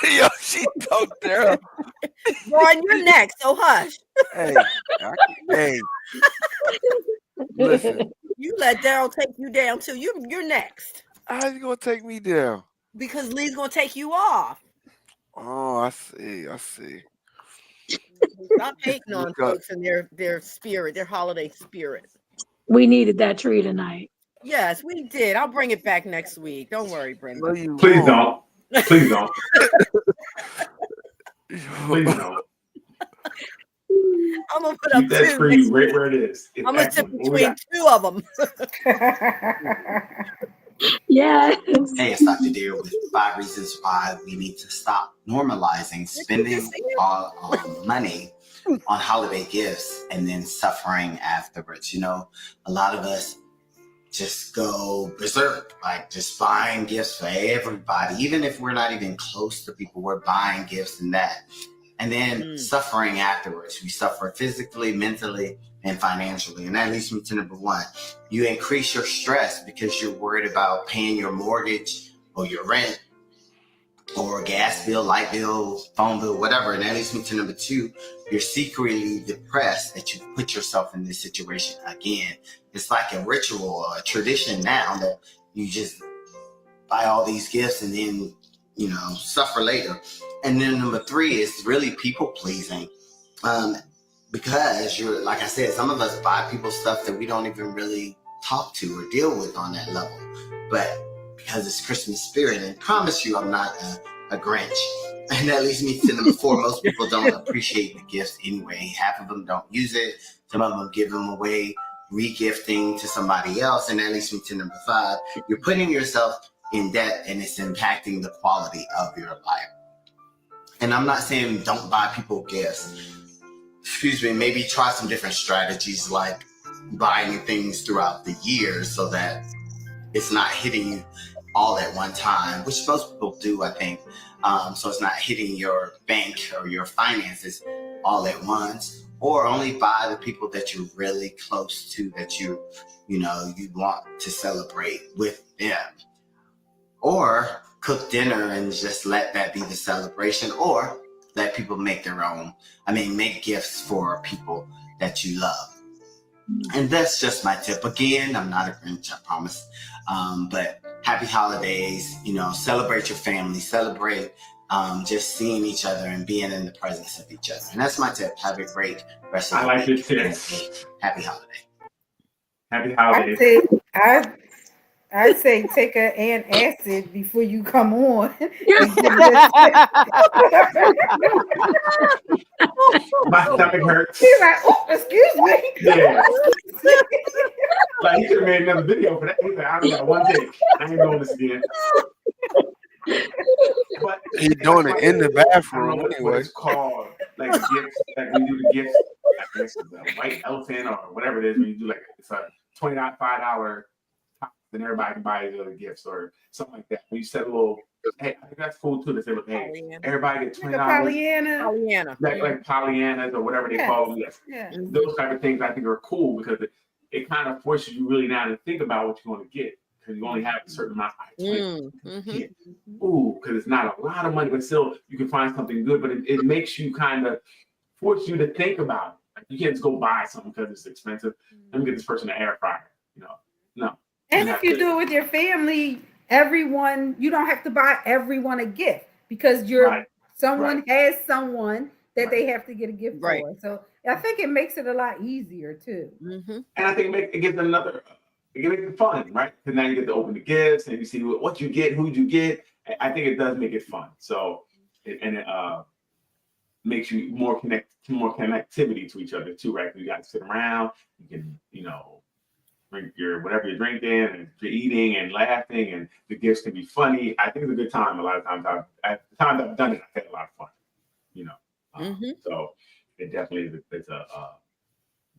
Yo, she talked there. Ron, you're next, so hush. Hey, hey. Listen, You let Daryl take you down too. You're next. how you gonna take me down? Because Lee's gonna take you off. Oh, I see. I see. Stop hating on Look up. folks and their spirit, their holiday spirit. We needed that tree tonight. Yes, we did. I'll bring it back next week. Don't worry, Brenda. No, you Please won't. don't. Please don't. Please don't. I'm gonna put up Keep that two. tree next right week. where it is. I'm gonna tip Excellent. What we between got? 2 of them. Yes. Hey, it's Dr. Deer with 5 reasons why we need to stop normalizing spending all money on holiday gifts and then suffering afterwards. You know, a lot of us just go berserk, like just buying gifts for everybody, even if we're not even close to people, we're buying gifts and that. And then suffering afterwards. We suffer physically, mentally, and financially. And that leads me to number 1. You increase your stress because you're worried about paying your mortgage or your rent or gas bill, light bill, phone bill, whatever. And that leads me to number 2. You're secretly depressed that you put yourself in this situation again. It's like a ritual or a tradition now that you just buy all these gifts and then, you know, suffer later. And then number 3 is really people pleasing. Because you're, like I said, some of us buy people stuff that we don't even really talk to or deal with on that level. But because it's Christmas spirit, and I promise you I'm not a Grinch. And that leads me to number 4. Most people don't appreciate the gifts anyway. Half of them don't use it. Some of them give them away, re-gifting to somebody else. And that leads me to number 5. You're putting yourself in debt and it's impacting the quality of your life. And I'm not saying don't buy people gifts. Excuse me, maybe try some different strategies like buying things throughout the year so that it's not hitting you all at one time, which most people do, I think. So it's not hitting your bank or your finances all at once, or only buy the people that you're really close to, that you want to celebrate with them. Or cook dinner and just let that be the celebration, or let people make make gifts for people that you love. And that's just my tip. Again, I'm not a Grinch, I promise. But happy holidays, celebrate your family, celebrate just seeing each other and being in the presence of each other. And that's my tip. Have a great rest of the week. your tips. Happy holiday. Happy I holidays. think I say take an antacid before you come on. And give My stomach hurts. He's like, oh, excuse me. Yeah. Like he should have made another video for that. He's like, I only got one take. I ain't doing this again. But He's doing it in the I don't know bathroom what anyway. it's called. Like the gifts, like we do the gifts. I guess it's a white elephant or whatever it is. When you do like it's a $25 then everybody can buy the other gifts or something like that. When you set a little, hey, I think that's cool too. They say, look, hey, everybody get Like $20. a Pollyanna. Pollyanna. Like Pollyannas or whatever they call them. Yes. Yeah. Those type of things I think are cool because it kind of forces you really now to think about what you want to get because you only have a certain amount of get. Ooh, because it's not a lot of money, but still you can find something good. But it makes you kind of force you to think about it. Like you can't just go buy something because it's expensive. Let me get this person an air fryer. No. And if you do it with your family, everyone, you don't have to buy everyone a gift because someone has someone that they have to get a gift for. So I think it makes it a lot easier too. And I think it gives it fun, right? Because now you get to open the gifts and you see what you get, who you get. I think it does make it fun. So it makes you more connectivity to each other too, right? You guys sit around, you can, drink your whatever you're drinking and you're eating and laughing, and the gifts can be funny. I think it's a good time. A lot of times, at the times I've done it, I've had a lot of fun. So it definitely is a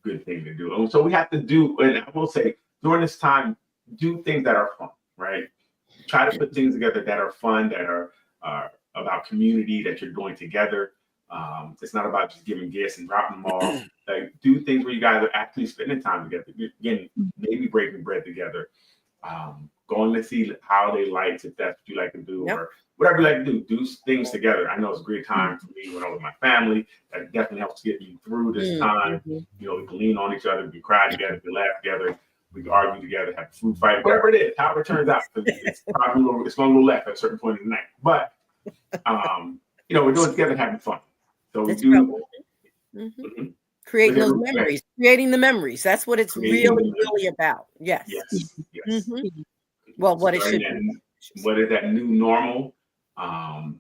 good thing to do. And so we have to do, and I will say during this time, do things that are fun, right? Try to put things together that are fun, that are about community that you're doing together. It's not about just giving gifts and dropping them off. Like do things where you guys are actually spending time together. Again, maybe breaking bread together. Going to see holiday lights if that's what you like to do, or whatever you like to do. Do things together. I know it's a great time for me when I'm with my family. That definitely helps get me through this time. We can lean on each other, we can cry together, we can laugh together, we can argue together, have a food fight, whatever it is, however it turns out. It's probably it's going to go left at a certain point in the night. But we're doing it together, having fun. So we do. Creating those memories, creating the memories. That's what it's really about. Yes. Well, what it should be. What is that new normal? And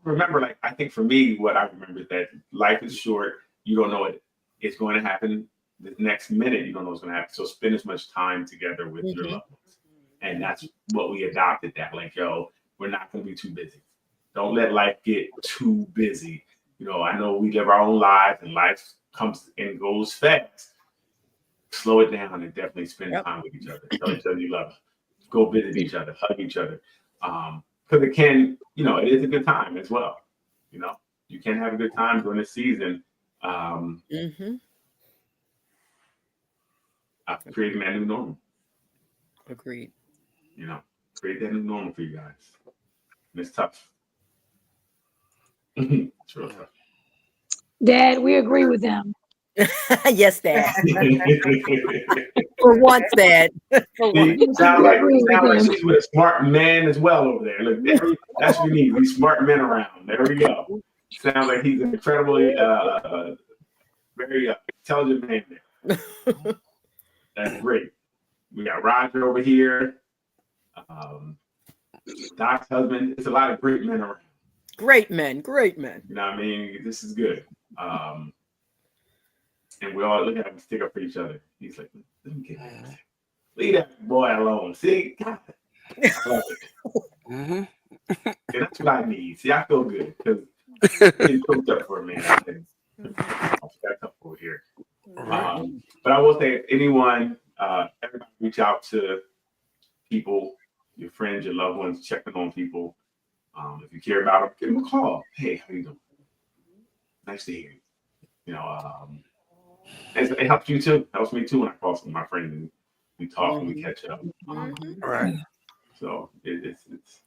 remember, like I think for me, what I remember is that life is short. You don't know what is going to happen the next minute. You don't know what's going to happen. So spend as much time together with your loved ones. And that's what we adopted. That like, we're not going to be too busy. Don't let life get too busy. I know we live our own lives and life comes and goes fast. Slow it down and definitely spend time with each other. Tell each other you love them. Go visit each other, hug each other. Because it can, it is a good time as well. You can have a good time during the season. Creating that new normal. Agreed. Create that new normal for you guys. And it's tough. It's real tough. Dad, we agree with them. Yes, Dad. For once, Dad. Sound like she's with a smart man as well over there. Look, that's what you need. These smart men around. There we go. Sounds like he's an incredibly, very intelligent man there. That's great. We got Roger over here. Doc's husband. It's a lot of great men around. Great men. You know what I mean? This is good. And we all look at him, stick up for each other. He's like, let me get that. Leave that boy alone. See? God. I love it. And that's what I need. See, I feel good because he's cooked up for a man. That's up over here. But I will say, if anyone, everybody reach out to people, your friends, your loved ones, checking on people. If you care about them, give them a call. Hey, how you doing? Nice to hear you. It helps you too. It helps me too when I call some of my friends and we talk and we catch up. Right. So it's.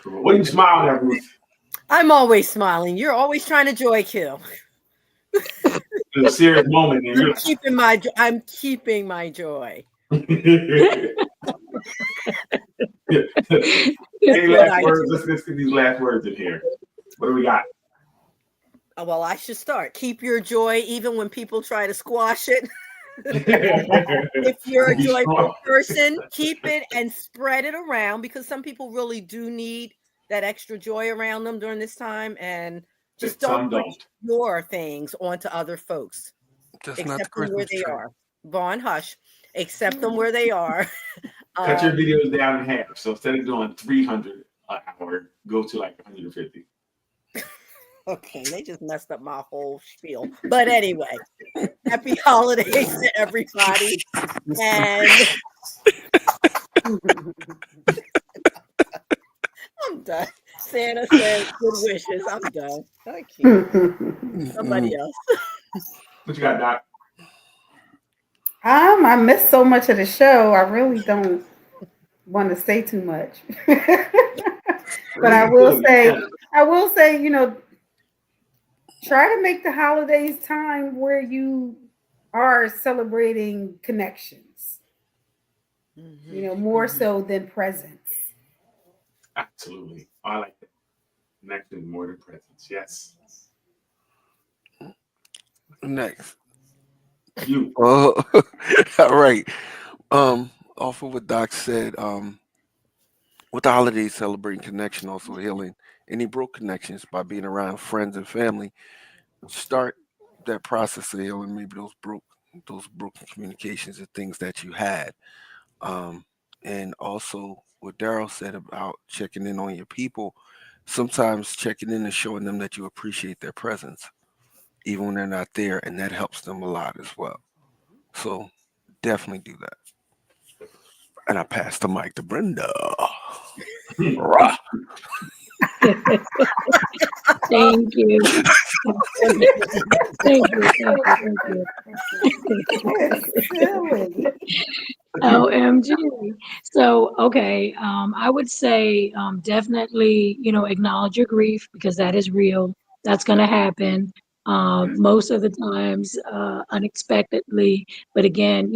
What are you smiling at, Ruth? I'm always smiling. You're always trying to joy kill. It's a serious moment. And I'm keeping my joy. Any last words? Let's get these last words in here. What do we got? Well, I should start. Keep your joy even when people try to squash it. If you're a Be joyful strong. person, keep it and spread it around, because some people really do need that extra joy around them during this time. And just Some don't push don't. your things onto other folks. Just not the Accept them where Christmas they tree. are. Vaughn, hush. Accept them where they are. Cut your videos down in half. So instead of doing 300 an hour, go to like 150. Okay, they just messed up my whole spiel. But anyway, happy holidays to everybody. And I'm done. Santa says good wishes. I'm done. I can't. Somebody else. What you got, Doc? I missed so much of the show. I really don't want to say too much. But I will say, you know, try to make the holidays time where you are celebrating connections. You know, more so than presents. Absolutely. I like that. Connection more than presence. Yes. Next. You. Oh, all right. Off of what Doc said, with the holidays, celebrating connection, also healing any broke connections by being around friends and family. Start that process of healing maybe those broken communications and things that you had. And also what Daryl said about checking in on your people, sometimes checking in and showing them that you appreciate their presence, even when they're not there, and that helps them a lot as well. So definitely do that. And I pass the mic to Brenda. Rah. Thank you. Thank you. OMG. So, okay, I would say definitely, acknowledge your grief, because that is real. That's going to happen most of the times unexpectedly. But again,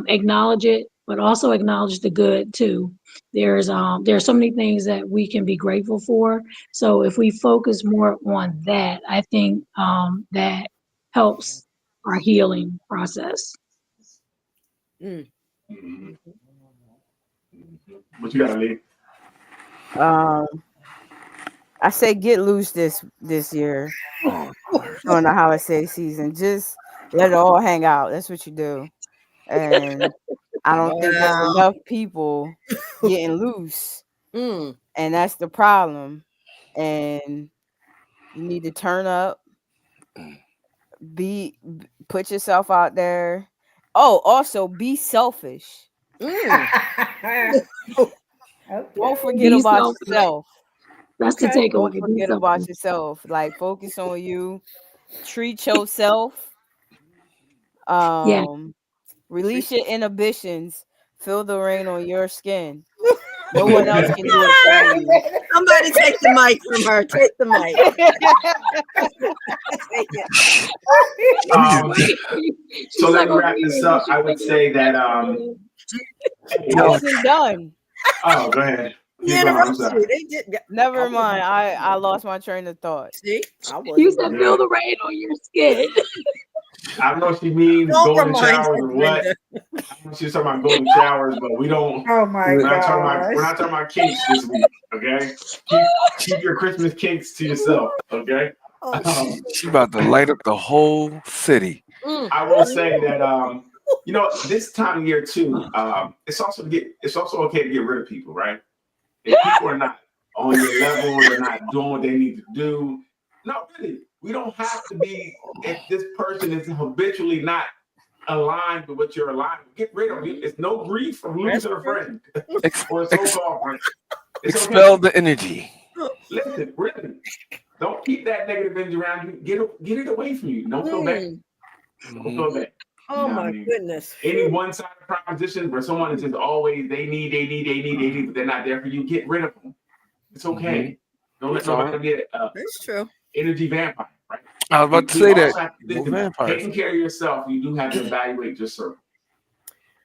acknowledge it, but also acknowledge the good too. There are so many things that we can be grateful for. So if we focus more on that, I think that helps our healing process. Mm-hmm. What you got, Lee? I say get loose this year during the holiday season. Just let it all hang out. That's what you do. And I don't think there's enough people getting loose. And that's the problem. And you need to turn up. Put yourself out there. Oh, also be selfish. Don't forget about yourself. That's the takeaway. Don't forget about yourself. Like, focus on you. Treat yourself. Release your inhibitions. Feel the rain on your skin. No one else can do it for you. Somebody take the mic from her. Take the mic. So let me wrap this up. I would say that It wasn't done. Oh, go ahead. Never mind. I lost my train of thought. See, you said feel the rain on your skin. I don't know if she means golden showers or what. I don't know if she's talking about golden showers, but we don't. Oh my God. We're not talking about kinks this week, okay? Keep your Christmas kinks to yourself, okay? She about to light up the whole city. I will say that this time of year too, it's also okay to get rid of people, right? If people are not on your level, they're not doing what they need to do. No, really, we don't have to be. If this person is habitually not aligned with what you're aligned with, get rid of it. It's no grief from losing a friend or a so-called friend. Expel the energy. Listen, really, don't keep that negative energy around you. Get it away from you. Don't feel bad. Don't feel bad. Oh my goodness. Any one-sided proposition where someone is just always they need, but they're not there for you, get rid of them. It's okay. Don't let nobody get That's true. Energy vampire, right? I was about to say that. Taking care of yourself, you do have to evaluate your circle.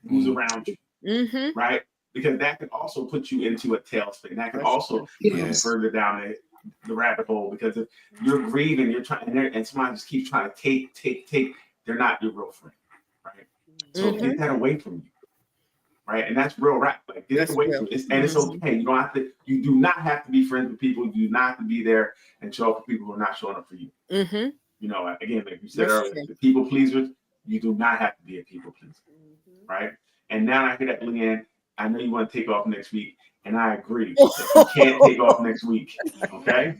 Who's around you, right? Because that can also put you into a tailspin. That can also put you further down the rabbit hole, because if you're grieving, you're trying, and somebody just keeps trying to take, they're not your real friend, right? So get that away from you. Right. And that's real rap. Like get it away from you. And it's okay. You don't have to, you do not have to be friends with people. You do not have to be there and show up for people who are not showing up for you. You know, again, like you said earlier, the people pleasers, you do not have to be a people pleaser. Right. And now I hear that, Leanne, I know you want to take off next week. And I agree. You can't take off next week. Okay.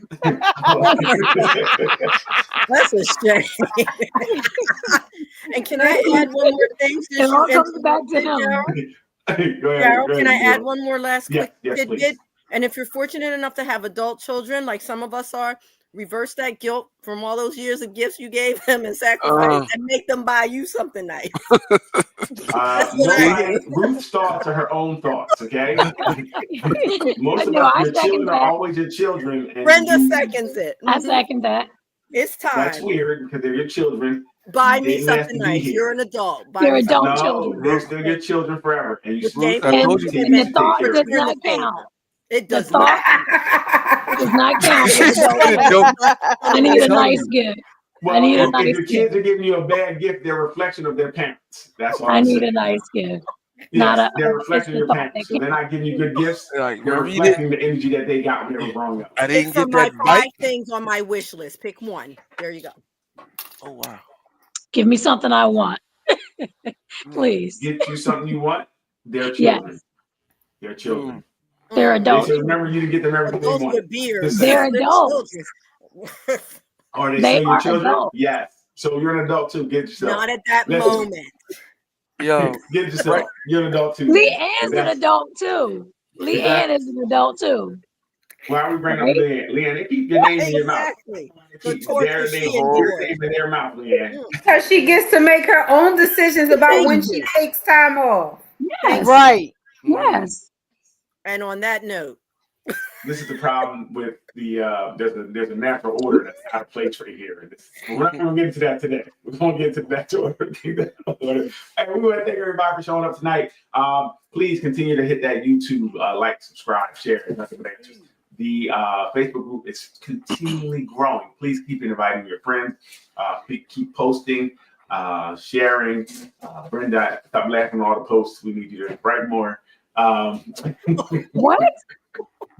That's a shame. And can I add one more thing? It all comes back to him. Carol, can I add one more last quick tidbit? Please. And if you're fortunate enough to have adult children, like some of us are, reverse that guilt from all those years of gifts you gave them and sacrifice and make them buy you something nice. Ruth's thoughts are her own thoughts, okay? Most of your children are always your children. And Brenda seconds it. I second that. It's time. That's weird because they're your children. Buy me something nice. You're an adult. You're adult children. They're still your children forever. And you and the thought does not count. It does not. Does not count. I need a nice gift. Well, I need a if nice your gift. kids are giving you a bad gift, they're a reflection of their parents. That's all I I'm need saying. a nice gift. Yes, they're a reflection of your parents. So they're not giving you good gifts. Like, they're reflecting the energy that they got when they were growing up. I didn't Pick get from that my 5 bike. things on my wish list. Pick one. There you go. Oh wow. Give me something I want. Please. Get you something you want. They're children. They're children. They're adults. They should remember you to get them everything they Adults want. with beards. They're adults. Are they They still your are children? adults. Yes. So you're an adult too. Get yourself. Not at that Listen. moment. Yo, Get yourself. You're an adult too. Leanne's an adult too. Leanne is an adult too. Why are we bringing up Leanne? Leanne, they keep your name in your mouth. Exactly. Keep their name in their mouth, Leanne. Because she gets to make her own decisions about when she takes time off. Yes. Right. Yes. And on that note, This is the problem with the there's a natural order that's out of place right here. We're not going to get into that today. We're going to get into that order. Hey, we want to thank everybody for showing up tonight. Please continue to hit that YouTube like, subscribe, share. Nothing but answers. The Facebook group is continually growing. Please keep inviting your friends. Keep posting, sharing. Brenda, stop laughing at all the posts. We need you to write more. What?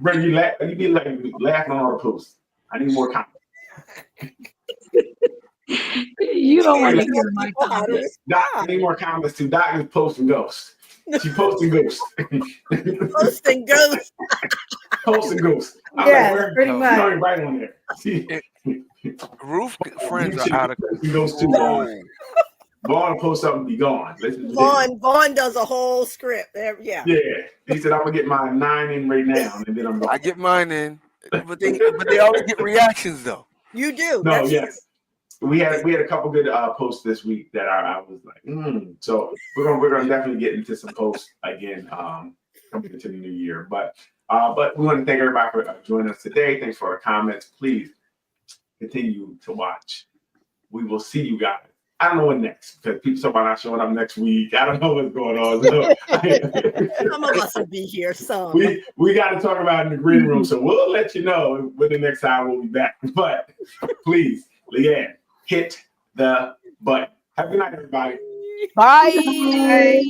Brenda, you be laughing on all the posts. I need more comments. You don't want to hear my comments. Doc, I need more comments too. Doc is posting ghosts. She posting ghosts. posting ghosts. Posting ghosts. Yeah, pretty She's much. already right on there. Ruth friends are out of Those two. Vaughn post something and be gone. Vaughn does a whole script. Yeah. Yeah. He said, I'm gonna get my 9 in right now, and then I'm gone. I get mine in, but they always get reactions though. You do. No, That's yes. We had a couple good posts this week that I was like, So we're gonna definitely get into some posts again coming into the new year. But we want to thank everybody for joining us today. Thanks for our comments. Please continue to watch. We will see you guys. I don't know what next because people talk about not showing up next week. I don't know what's going on. So, some of us will be here. Some we got to talk about it in the green room. So we'll let you know when the next time we'll be back. But please, Leanne, hit the button. Have a good night, everybody. Bye.